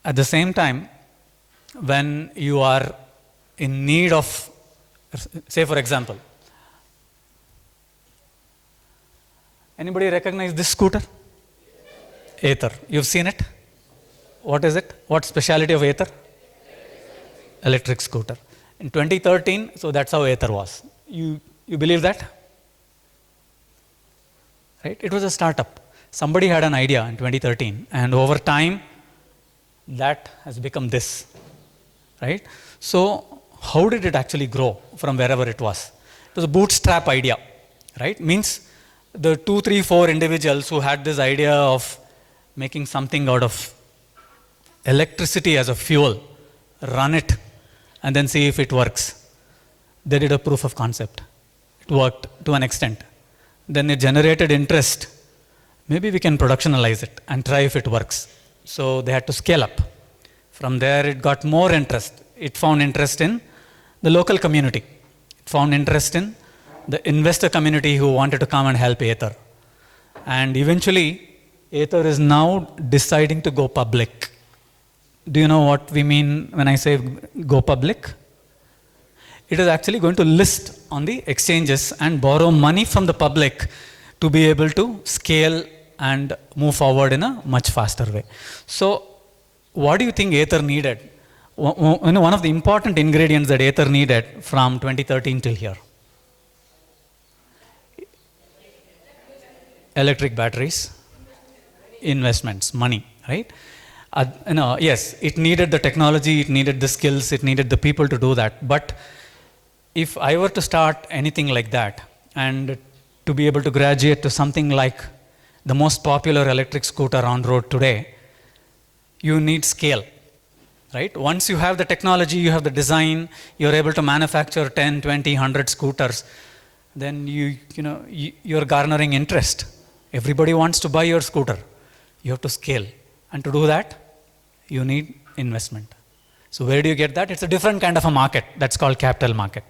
At the same time, when you are in need of, say for example, anybody recognize this scooter? Ather. You've seen it? What is it? What speciality of Ather? Electric scooter. In 2013, so that's how Ather was. You believe that? Right? It was a startup. Somebody had an idea in 2013, and over time, that has become this. Right? So, how did it actually grow from wherever it was? It was a bootstrap idea. Right? Means the 2, 3, 4 individuals who had this idea of making something out of electricity as a fuel, run it, and then see if it works. They did a proof of concept. It worked to an extent. Then it generated interest. Maybe we can productionalize it and try if it works. So they had to scale up. From there, it got more interest. It found interest in the local community. It found interest in the investor community who wanted to come and help Ather. And eventually, Ather is now deciding to go public. Do you know what we mean when I say go public? It is actually going to list on the exchanges and borrow money from the public to be able to scale and move forward in a much faster way. So, what do you think Ather needed? One of the important ingredients that Ather needed from 2013 till here. Electric batteries, investments, money, right? Yes, it needed the technology, it needed the skills, it needed the people to do that. But if I were to start anything like that and to be able to graduate to something like the most popular electric scooter on road today, you need scale, right? Once you have the technology, you have the design, you're able to manufacture 10, 20, 100 scooters, then you're garnering interest. Everybody wants to buy your scooter. You have to scale. And to do that, you need investment. So where do you get that? It's a different kind of a market. That's called capital market.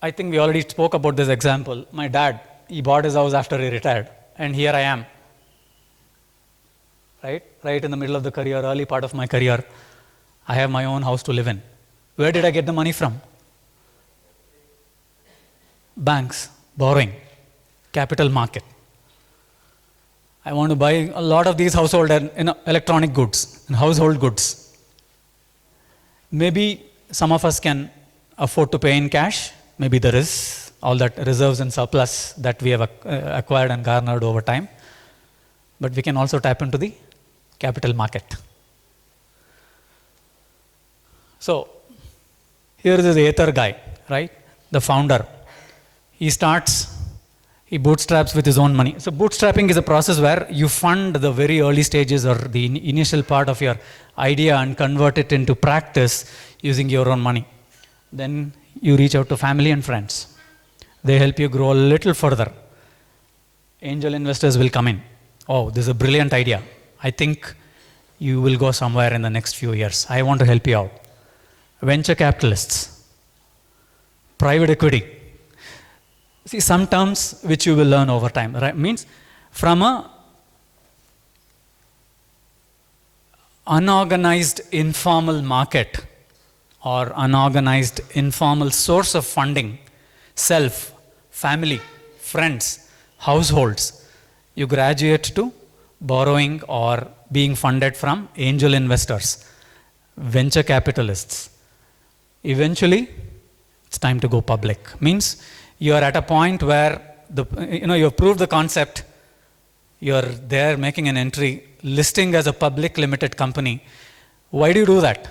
I think we already spoke about this example. My dad, he bought his house after he retired. And here I am. Right in the middle of the career, early part of my career. I have my own house to live in. Where did I get the money from? Banks, borrowing, capital market. I want to buy a lot of these household and electronic goods and household goods. Maybe some of us can afford to pay in cash. Maybe there is all that reserves and surplus that we have acquired and garnered over time. But we can also tap into the capital market. So, here is the Ather guy, right? The founder. He bootstraps with his own money. So bootstrapping is a process where you fund the very early stages or the initial part of your idea and convert it into practice using your own money. Then you reach out to family and friends. They help you grow a little further. Angel investors will come in. Oh, this is a brilliant idea. I think you will go somewhere in the next few years. I want to help you out. Venture capitalists, private equity. See, some terms which you will learn over time, right? Means from a unorganized informal market or unorganized informal source of funding, self, family, friends, households, you graduate to borrowing or being funded from angel investors, venture capitalists. Eventually, it's time to go public. Means you are at a point where you've proved the concept, you're there making an entry, listing as a public limited company. Why do you do that?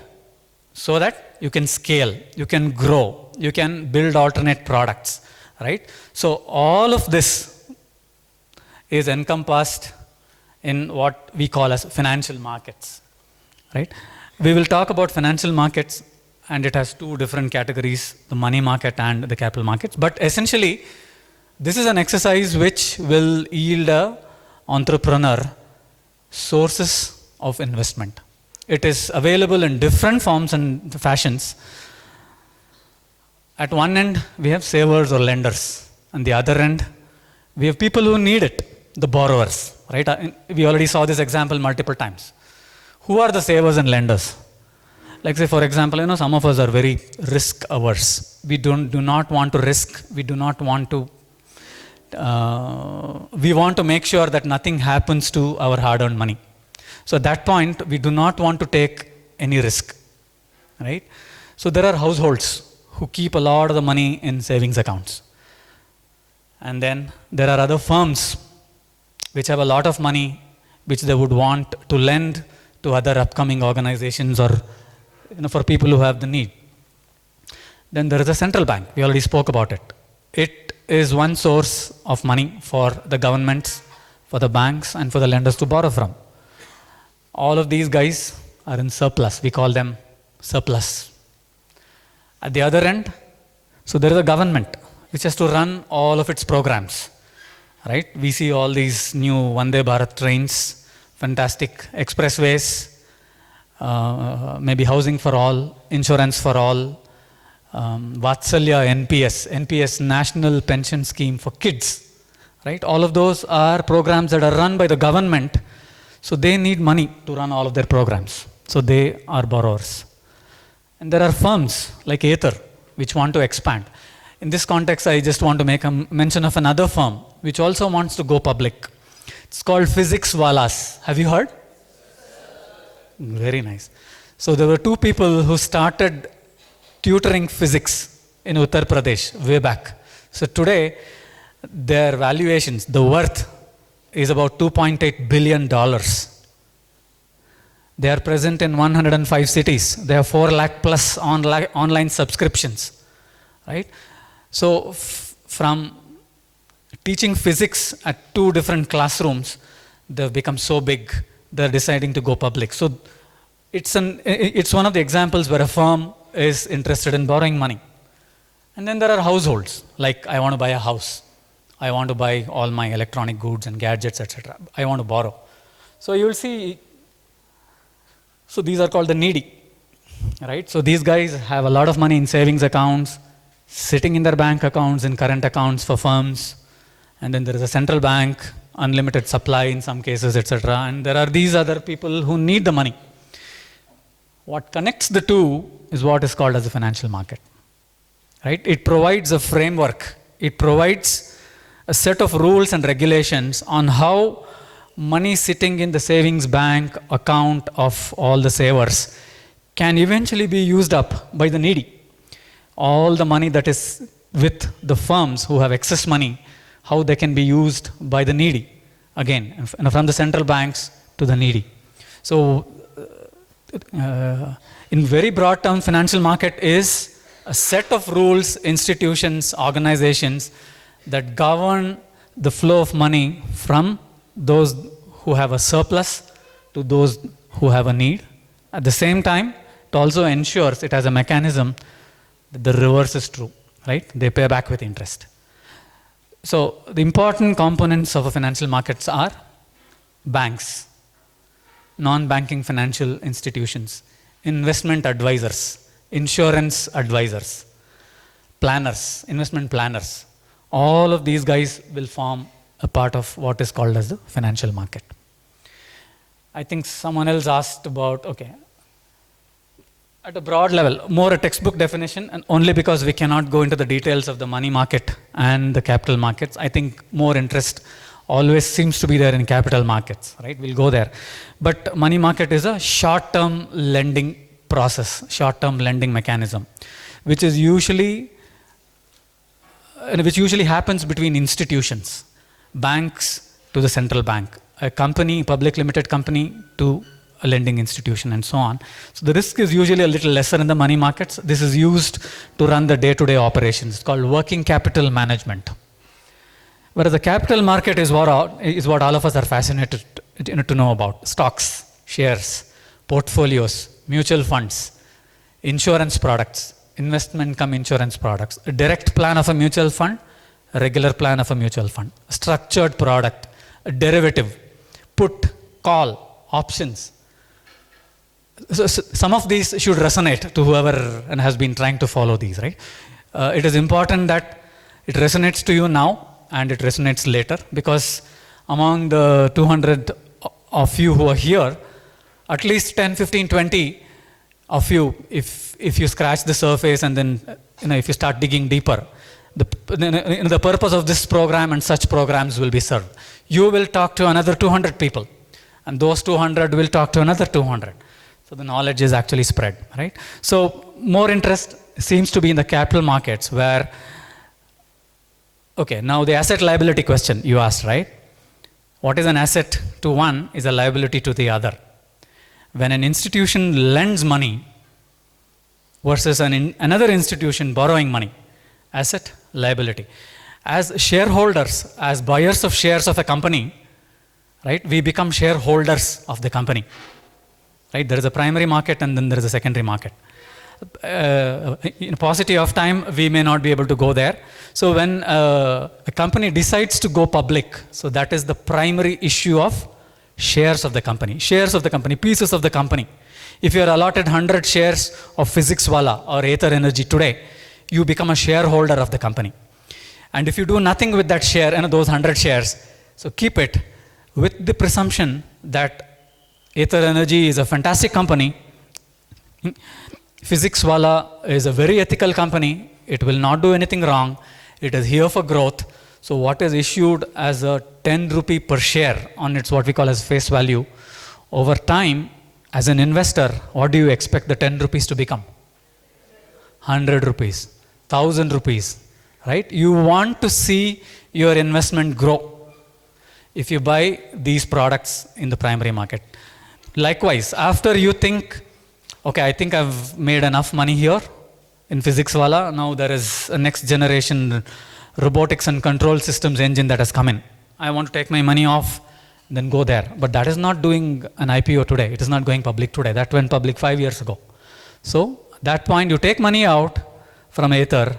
So that you can scale, you can grow, you can build alternate products, right? So all of this is encompassed in what we call as financial markets, right? We will talk about financial markets, and it has two different categories, the money market and the capital markets. But essentially, this is an exercise which will yield an entrepreneur sources of investment. It is available in different forms and fashions. At one end, we have savers or lenders. On the other end, we have people who need it, the borrowers, right? We already saw this example multiple times. Who are the savers and lenders? Like say, for example, some of us are very risk averse. We do not want to risk. We do not want to, we want to make sure that nothing happens to our hard-earned money. So at that point, we do not want to take any risk, right? So there are households who keep a lot of the money in savings accounts. And then there are other firms which have a lot of money which they would want to lend to other upcoming organizations or for people who have the need. Then there is a central bank. We already spoke about it. It is one source of money for the governments, for the banks, and for the lenders to borrow from. All of these guys are in surplus. We call them surplus. At the other end, so there is a government which has to run all of its programs, right? We see all these new Vande Bharat trains, fantastic expressways, maybe housing for all, insurance for all, Vatsalya NPS, National Pension Scheme for Kids, right? All of those are programs that are run by the government, so they need money to run all of their programs. So they are borrowers. And there are firms like Aether which want to expand. In this context, I just want to make a mention of another firm which also wants to go public. It's called Physics Walas. Have you heard? Very nice. So there were two people who started tutoring physics in Uttar Pradesh way back. So today, their valuations, the worth is about $2.8 billion. They are present in 105 cities. They have 4 lakh plus online subscriptions, right? So from teaching physics at 2 different classrooms, they've become so big, they're deciding to go public. So it's one of the examples where a firm is interested in borrowing money. And then there are households, like I want to buy a house. I want to buy all my electronic goods and gadgets, etc. I want to borrow. So you will see, so these are called the needy, right? So these guys have a lot of money in savings accounts, sitting in their bank accounts, in current accounts for firms. And then there is a central bank, unlimited supply in some cases, etc. And there are these other people who need the money. What connects the two is what is called as a financial market, right? It provides a framework. It provides a set of rules and regulations on how money sitting in the savings bank account of all the savers can eventually be used up by the needy. All the money that is with the firms who have excess money, how they can be used by the needy. Again, from the central banks to the needy. So, in very broad terms, financial market is a set of rules, institutions, organizations that govern the flow of money from those who have a surplus to those who have a need. At the same time, it also ensures it has a mechanism that the reverse is true, right? They pay back with interest. So the important components of a financial markets are banks, non-banking financial institutions, investment advisors, insurance advisors, planners, investment planners. All of these guys will form a part of what is called as the financial market. I think someone else asked about, okay, at a broad level, more a textbook definition, and only because we cannot go into the details of the money market and the capital markets. I think more interest always seems to be there in capital markets, right? We'll go there. But money market is a short-term lending process, short-term lending mechanism, which usually happens between institutions, banks to the central bank, a company, public limited company to a lending institution, and so on. So the risk is usually a little lesser in the money markets. This is used to run the day-to-day operations. It's called working capital management. Whereas the capital market is what all of us are fascinated to know about. Stocks, shares, portfolios, mutual funds, insurance products, investment come insurance products, a direct plan of a mutual fund, a regular plan of a mutual fund, a structured product, a derivative, put, call, options, So some of these should resonate to whoever and has been trying to follow these, right? It is important that it resonates to you now and it resonates later, because among the 200 of you who are here, at least 10, 15, 20 of you, if you scratch the surface and then if you start digging deeper, the purpose of this program and such programs will be served. You will talk to another 200 people, and those 200 will talk to another 200. So the knowledge is actually spread, right? So more interest seems to be in the capital markets where, okay, now the asset liability question you asked, right? What is an asset to one is a liability to the other. When an institution lends money versus another institution borrowing money, asset, liability. As shareholders, as buyers of shares of a company, right, we become shareholders of the company. Right? There is a primary market and then there is a secondary market. In paucity of time, we may not be able to go there. So when a company decides to go public, so that is the primary issue of shares of the company, pieces of the company. If you are allotted 100 shares of Physicswala or Aether Energy today, you become a shareholder of the company. And if you do nothing with that share and those 100 shares, so keep it with the presumption that Aether Energy is a fantastic company. Physicswala is a very ethical company. It will not do anything wrong. It is here for growth. So what is issued as a 10 rupee per share on its what we call as face value, over time, as an investor, what do you expect the 10 rupees to become? 100 rupees, 1000 rupees, right? You want to see your investment grow if you buy these products in the primary market. Likewise, after you think, okay, I think I've made enough money here in Physicswala, now there is a next generation robotics and control systems engine that has come in. I want to take my money off, then go there. But that is not doing an IPO today. It is not going public today. That went public 5 years ago. So at that point, you take money out from Aether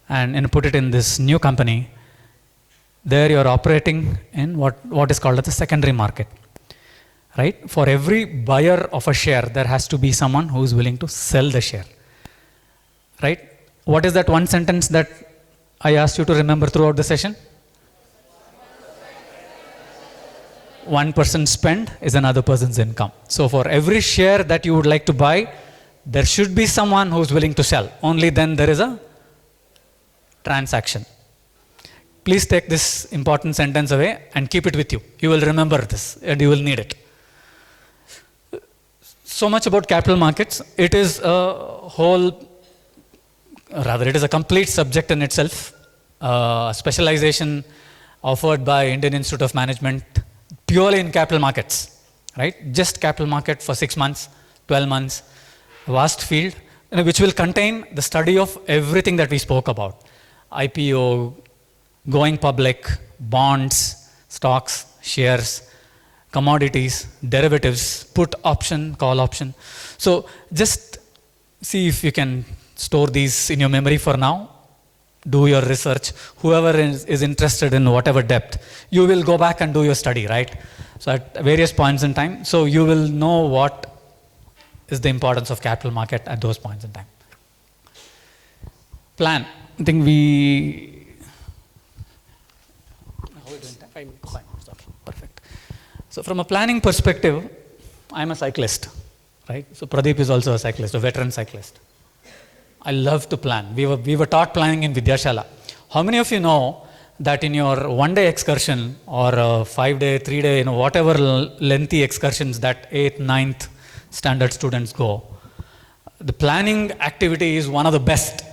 and put it in this new company. There you are operating in what is called the secondary market. Right? For every buyer of a share, there has to be someone who is willing to sell the share. Right? What is that one sentence that I asked you to remember throughout the session? One person's spend is another person's income. So for every share that you would like to buy, there should be someone who is willing to sell. Only then there is a transaction. Please take this important sentence away and keep it with you. You will remember this and you will need it. So much about capital markets. It is a it is a complete subject in itself. Specialization offered by Indian Institute of Management purely in capital markets, right? Just capital market for 6 months, 12 months, vast field, which will contain the study of everything that we spoke about. IPO, going public, bonds, stocks, shares, commodities, derivatives, put option, call option. So just see if you can store these in your memory for now. Do your research. Whoever is interested in whatever depth, you will go back and do your study, right? So at various points in time, so you will know what is the importance of capital market at those points in time. Plan. I think we... How are we doing time? 5 minutes. 5 minutes, okay, perfect. So from a planning perspective, I'm a cyclist, right? So Pradeep is also a cyclist, a veteran cyclist. I love to plan. We were taught planning in Vidyashala. How many of you know that in your one-day excursion or a 5-day, 3-day, whatever lengthy excursions that 8th, 9th standard students go, the planning activity is one of the best.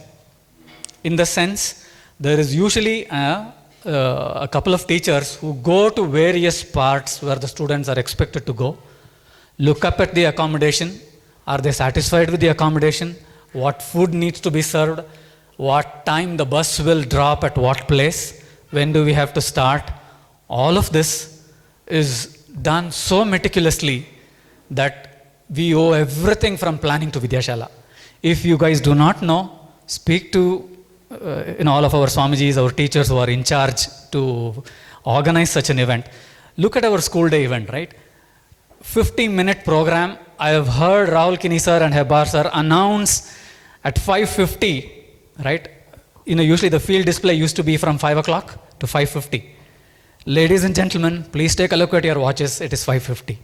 In the sense, there is usually a couple of teachers who go to various parts where the students are expected to go, look up at the accommodation. Are they satisfied with the accommodation? What food needs to be served, what time the bus will drop at what place, when do we have to start. All of this is done so meticulously that we owe everything from planning to Vidyashala. If you guys do not know, speak to all of our Swamijis, our teachers who are in charge to organize such an event. Look at our school day event, right? 50-minute program. I have heard Rahul Kini sir and Hebar sir announce at 5:50, right? Usually the field display used to be from 5 o'clock to 5:50. Ladies and gentlemen, please take a look at your watches. It is 5:50.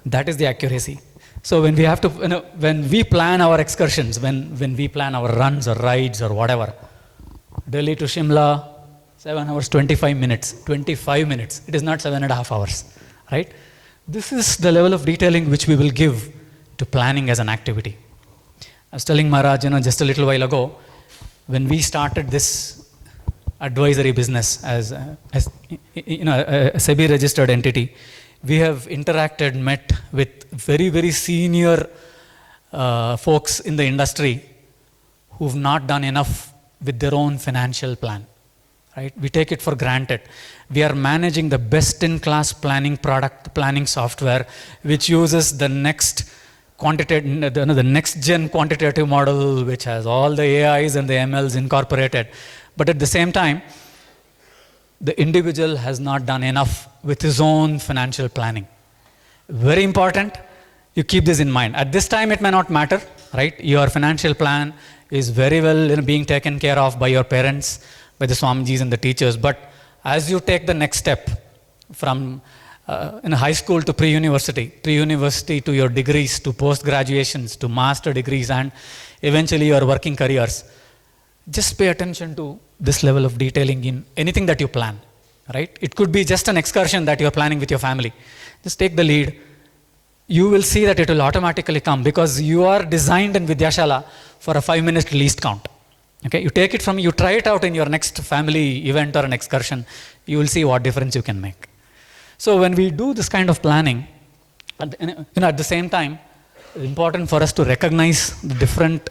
That is the accuracy. So when we have to, when we plan our excursions, when we plan our runs or rides or whatever, Delhi to Shimla, 7 hours, 25 minutes. 25 minutes. It is not 7.5 hours, right? This is the level of detailing which we will give to planning as an activity. I was telling Maharaj, just a little while ago, when we started this advisory business as a SEBI registered entity, we have interacted, met with very, very senior folks in the industry who've not done enough with their own financial plan. Right? We take it for granted. We are managing the best-in-class planning product, planning software, which uses the next the next-gen quantitative model, which has all the AIs and the MLs incorporated. But at the same time, the individual has not done enough with his own financial planning. Very important, you keep this in mind. At this time, it may not matter, right? Your financial plan is very well being taken care of by your parents, by the Swamijis and the teachers. But as you take the next step from in high school to pre-university to your degrees, to post-graduations, to master degrees, and eventually your working careers, just pay attention to this level of detailing in anything that you plan, right? It could be just an excursion that you're planning with your family. Just take the lead. You will see that it will automatically come because you are designed in Vidyashala for a 5-minute least count. Okay, you take it from, you try it out in your next family event or an excursion, you will see what difference you can make. So when we do this kind of planning, at the same time, it's important for us to recognize the different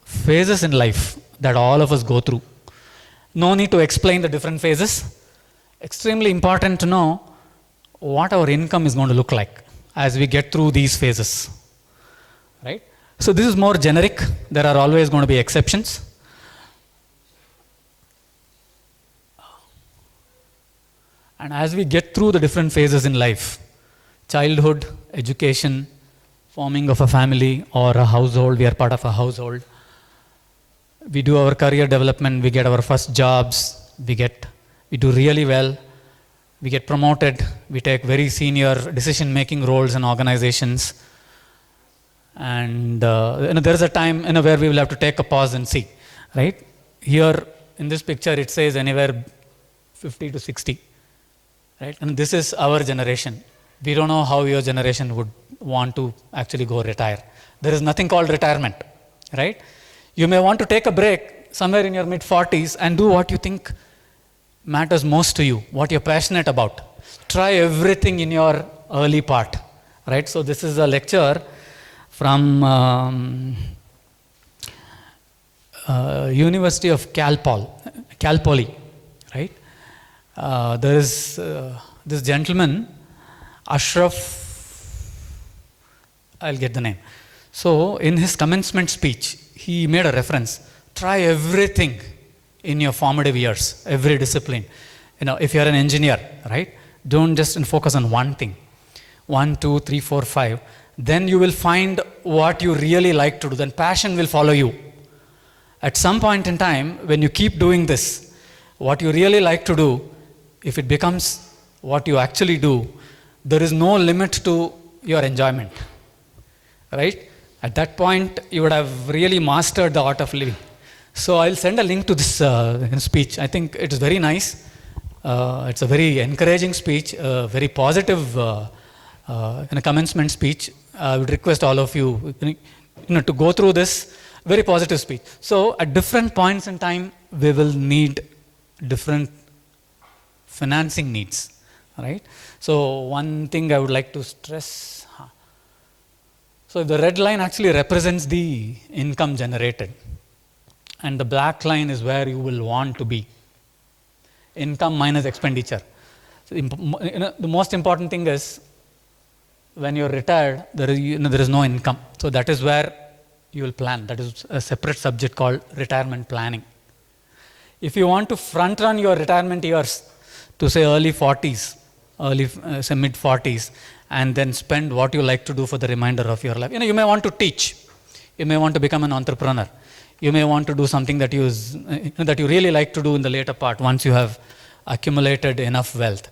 phases in life that all of us go through. No need to explain the different phases. Extremely important to know what our income is going to look like as we get through these phases, right? So this is more generic. There are always going to be exceptions. And as we get through the different phases in life, childhood, education, forming of a family or a household, we are part of a household. We do our career development, we get our first jobs, we do really well, we get promoted, we take very senior decision-making roles in organizations. And there is a time where we will have to take a pause and see, right? Here in this picture, it says anywhere 50 to 60. Right? And this is our generation. We don't know how your generation would want to actually go retire. There is nothing called retirement, right? You may want to take a break somewhere in your mid-40s and do what you think matters most to you, what you're passionate about. Try everything in your early part, right? So this is a lecture from University of Cal Poly, right? There is this gentleman, Ashraf, I'll get the name. So in his commencement speech, he made a reference. Try everything in your formative years, every discipline. If you're an engineer, right? Don't just focus on one thing. 1, 2, 3, 4, 5. Then you will find what you really like to do. Then passion will follow you. At some point in time, when you keep doing this, what you really like to do, if it becomes what you actually do, there is no limit to your enjoyment, right? At that point, you would have really mastered the art of living. So I'll send a link to this speech. I think it is very nice. It's a very encouraging speech, very positive commencement speech. I would request all of you, to go through this very positive speech. So at different points in time, we will need different financing needs, right? So one thing I would like to stress. So the red line actually represents the income generated, and the black line is where you will want to be. Income minus expenditure. So, the most important thing is when you're retired, there is no income. So that is where you will plan. That is a separate subject called retirement planning. If you want to front run your retirement years to say early 40s, say mid 40s, and then spend what you like to do for the remainder of your life. You may want to teach. You may want to become an entrepreneur. You may want to do something that you really like to do in the later part once you have accumulated enough wealth.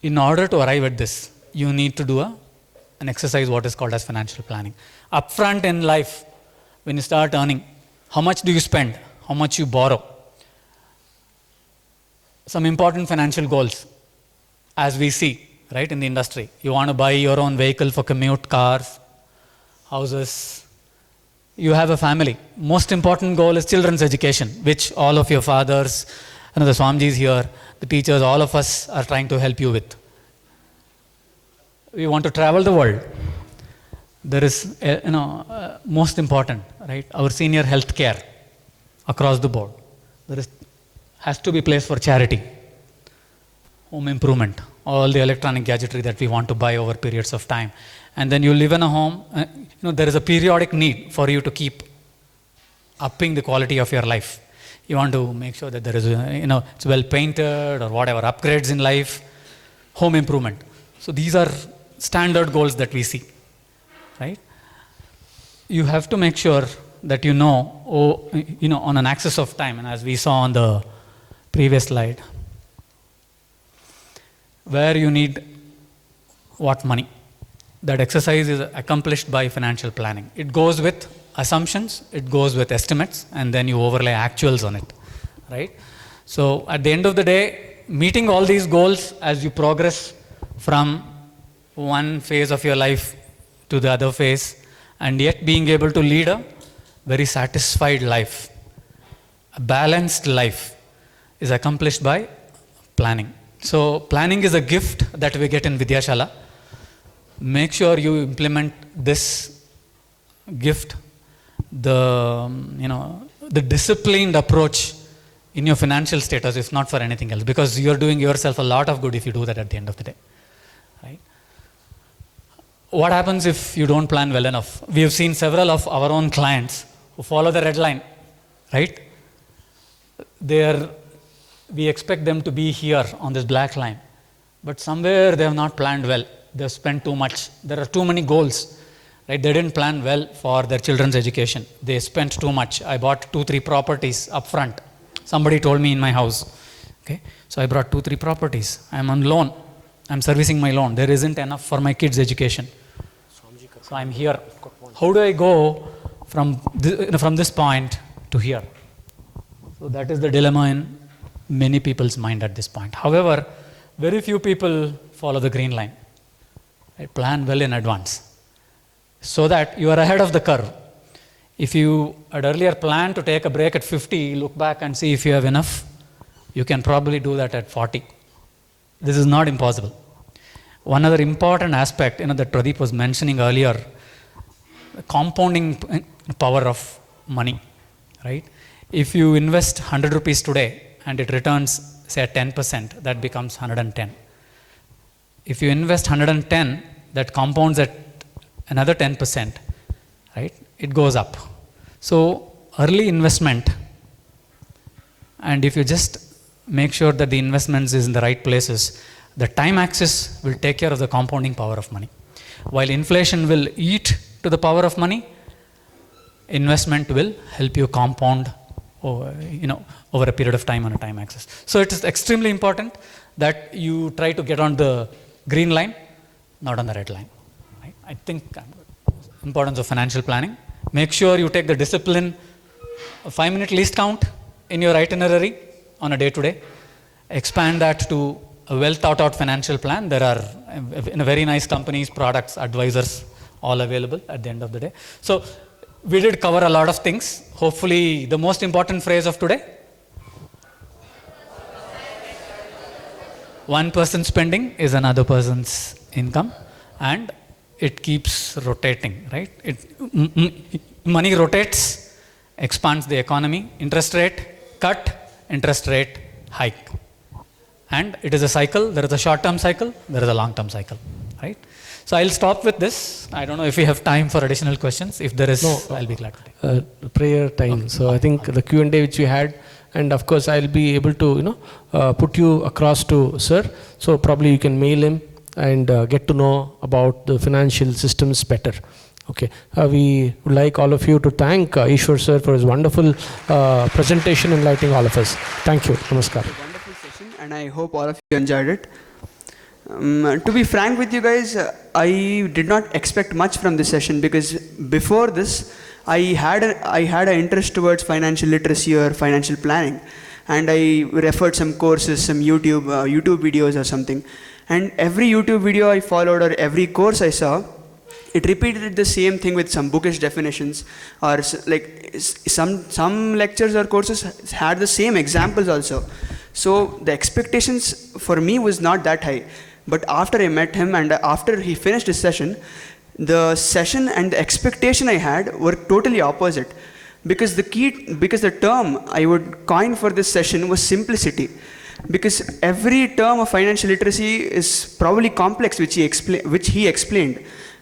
In order to arrive at this, you need to do an exercise what is called as financial planning. Upfront in life, when you start earning, how much do you spend? How much you borrow? Some important financial goals, as we see, right, in the industry. You want to buy your own vehicle for commute, cars, houses. You have a family. Most important goal is children's education, which all of your fathers, the Swamijis here, the teachers, all of us are trying to help you with. We want to travel the world. There is, most important, right, our senior health care across the board. Has to be place for charity, home improvement, all the electronic gadgetry that we want to buy over periods of time. And then you live in a home, there is a periodic need for you to keep upping the quality of your life. You want to make sure that there is, it's well painted or whatever, upgrades in life, home improvement. So these are standard goals that we see, right? You have to make sure that on an axis of time, and as we saw on the previous slide, where you need what money. That exercise is accomplished by financial planning. It goes with assumptions, it goes with estimates, and then you overlay actuals on it, right? So at the end of the day, meeting all these goals as you progress from one phase of your life to the other phase, and yet being able to lead a very satisfied life, a balanced life, is accomplished by planning. So planning is a gift that we get in Vidyashala. Make sure you implement this gift, the disciplined approach in your financial status, if not for anything else, because you're doing yourself a lot of good if you do that at the end of the day, right? What happens if you don't plan well enough? We have seen several of our own clients who follow the red line, right? We expect them to be here on this black line, but somewhere they have not planned well. They have spent too much. There are too many goals, right? They didn't plan well for their children's education. They spent too much. I bought 2-3 properties up front. Somebody told me in my house, okay? So I brought 2-3 properties. I'm on loan. I'm servicing my loan. There isn't enough for my kids' education. So I'm here. How do I go from this point to here? So that is the dilemma in many people's mind at this point. However, very few people follow the green line. I plan well in advance so that you are ahead of the curve. If you had earlier planned to take a break at 50, look back and see if you have enough, you can probably do that at 40. This is not impossible. One other important aspect, that Pradeep was mentioning earlier, the compounding power of money, right? If you invest 100 rupees today and it returns, say, at 10%, that becomes 110. If you invest 110, that compounds at another 10%, right? It goes up. So early investment, and if you just make sure that the investments is in the right places, the time axis will take care of the compounding power of money. While inflation will eat to the power of money, investment will help you compound over a period of time on a time axis. So it is extremely important that you try to get on the green line, not on the red line. Right? I think importance of financial planning. Make sure you take the discipline, a 5-minute least count in your itinerary on a day-to-day. Expand that to a well thought out financial plan. There are very nice companies, products, advisors, all available at the end of the day. So we did cover a lot of things. Hopefully the most important phrase of today, one person's spending is another person's income, and it keeps rotating, right? Money rotates, expands the economy, interest rate cut, interest rate hike. And it is a cycle. There is a short-term cycle, there is a long-term cycle, right? So I'll stop with this. I don't know if we have time for additional questions. If there is, I'll be glad to take. Prayer time. Okay. So I think the Q&A which we had, and of course I'll be able to put you across to sir. So probably you can mail him and get to know about the financial systems better. Okay, we would like all of you to thank Eswar sir for his wonderful presentation, enlightening all of us. Thank you. Namaskar. Wonderful session, and I hope all of you enjoyed it. To be frank with you guys, I did not expect much from this session, because before this, I had an interest towards financial literacy or financial planning, and I referred some courses, some YouTube videos or something, and every YouTube video I followed or every course I saw, it repeated the same thing with some bookish definitions, or like some lectures or courses had the same examples also. So the expectations for me was not that high. But after I met him and after he finished his session, the session and the expectation I had were totally opposite. Because the term I would coin for this session was simplicity. Because every term of financial literacy is probably complex, which he explained.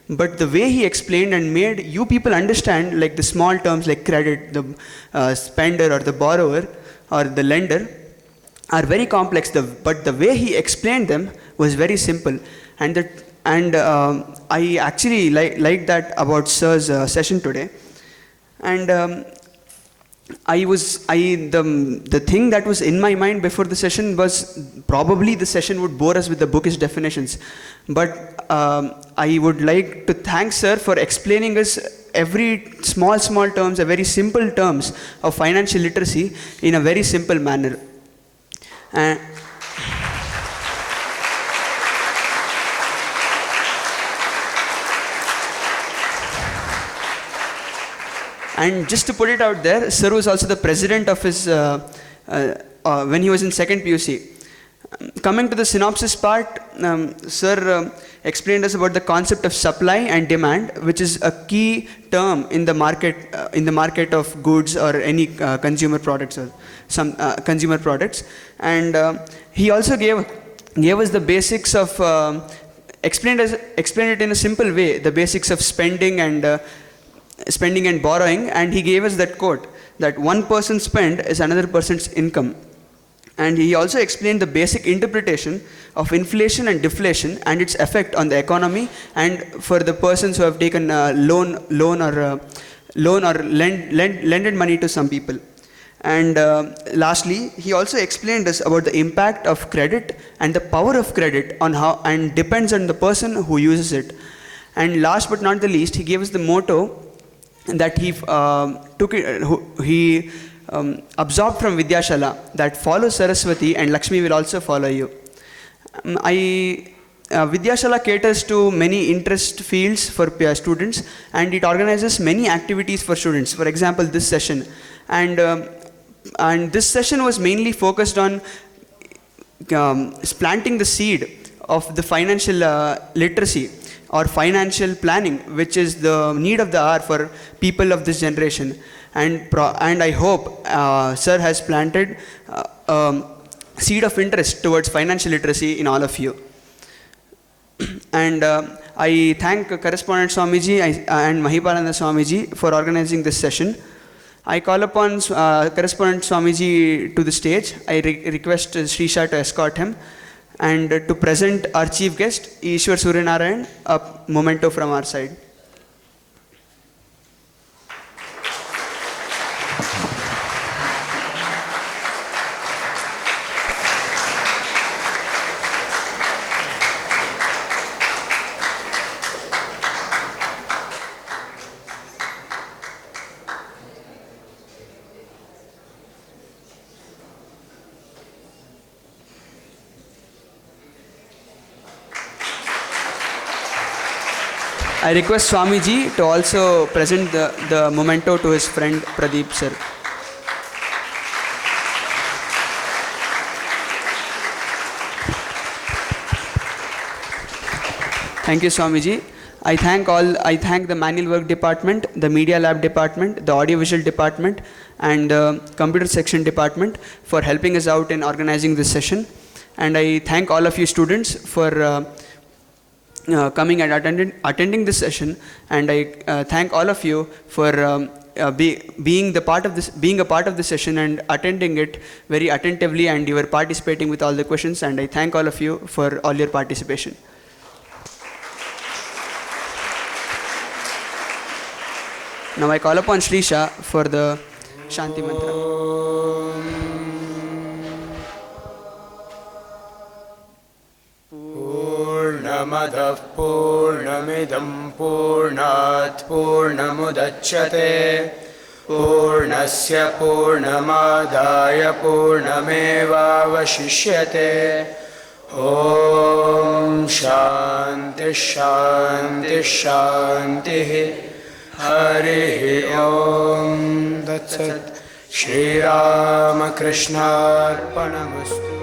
But the way he explained and made you people understand, like the small terms like credit, the spender or the borrower or the lender, are very complex. But the way he explained them was very simple. And I actually like that about Sir's session today. And the thing that was in my mind before the session was probably the session would bore us with the bookish definitions. But I would like to thank Sir for explaining us every small terms, a very simple terms of financial literacy in a very simple manner. And just to put it out there, Sir was also the president of his, when he was in second PUC. Coming to the synopsis part, Sir explained us about the concept of supply and demand, which is a key term in the market of goods or any consumer products or some consumer products. And he also gave us the basics of, explained it in a simple way, the basics of spending and borrowing, and he gave us that quote that one person's spend is another person's income. And he also explained the basic interpretation of inflation and deflation and its effect on the economy and for the persons who have taken loan or lended money to some people. And lastly, he also explained us about the impact of credit and the power of credit on how and depends on the person who uses it. And last but not the least, he gave us the motto that he absorbed from Vidyashala, that follow Saraswati and Lakshmi will also follow you. Vidyashala caters to many interest fields for students, and it organizes many activities for students. For example, this session. And this session was mainly focused on planting the seed of the financial literacy or financial planning, which is the need of the hour for people of this generation. And I hope Sir has planted seed of interest towards financial literacy in all of you. And I thank Correspondent Swamiji and Mahipalananda Swamiji for organizing this session. I call upon Correspondent Swamiji to the stage. I request Srisha to escort him. And to present our chief guest, Eswar Suryanarayan, a memento from our side. I request Swamiji to also present the memento to his friend Pradeep sir. Thank you, Swamiji. I thank the manual work department, the media lab department, the audiovisual department, and the computer section department for helping us out in organizing this session. And I thank all of you students for coming and attending this session, and I thank all of you for being a part of this session and attending it very attentively, and you were participating with all the questions, and I thank all of you for all your participation. Now I call upon Shrisha for the Shanti Mantra. Purnamadah Purnamidam Purnat Purnamudachyate Purnasya Purnamadaya Purnamevavashishyate Om Shanti Shanti Shanti Hari Om Tat Sat Shri Rama Krishna Arpanamastu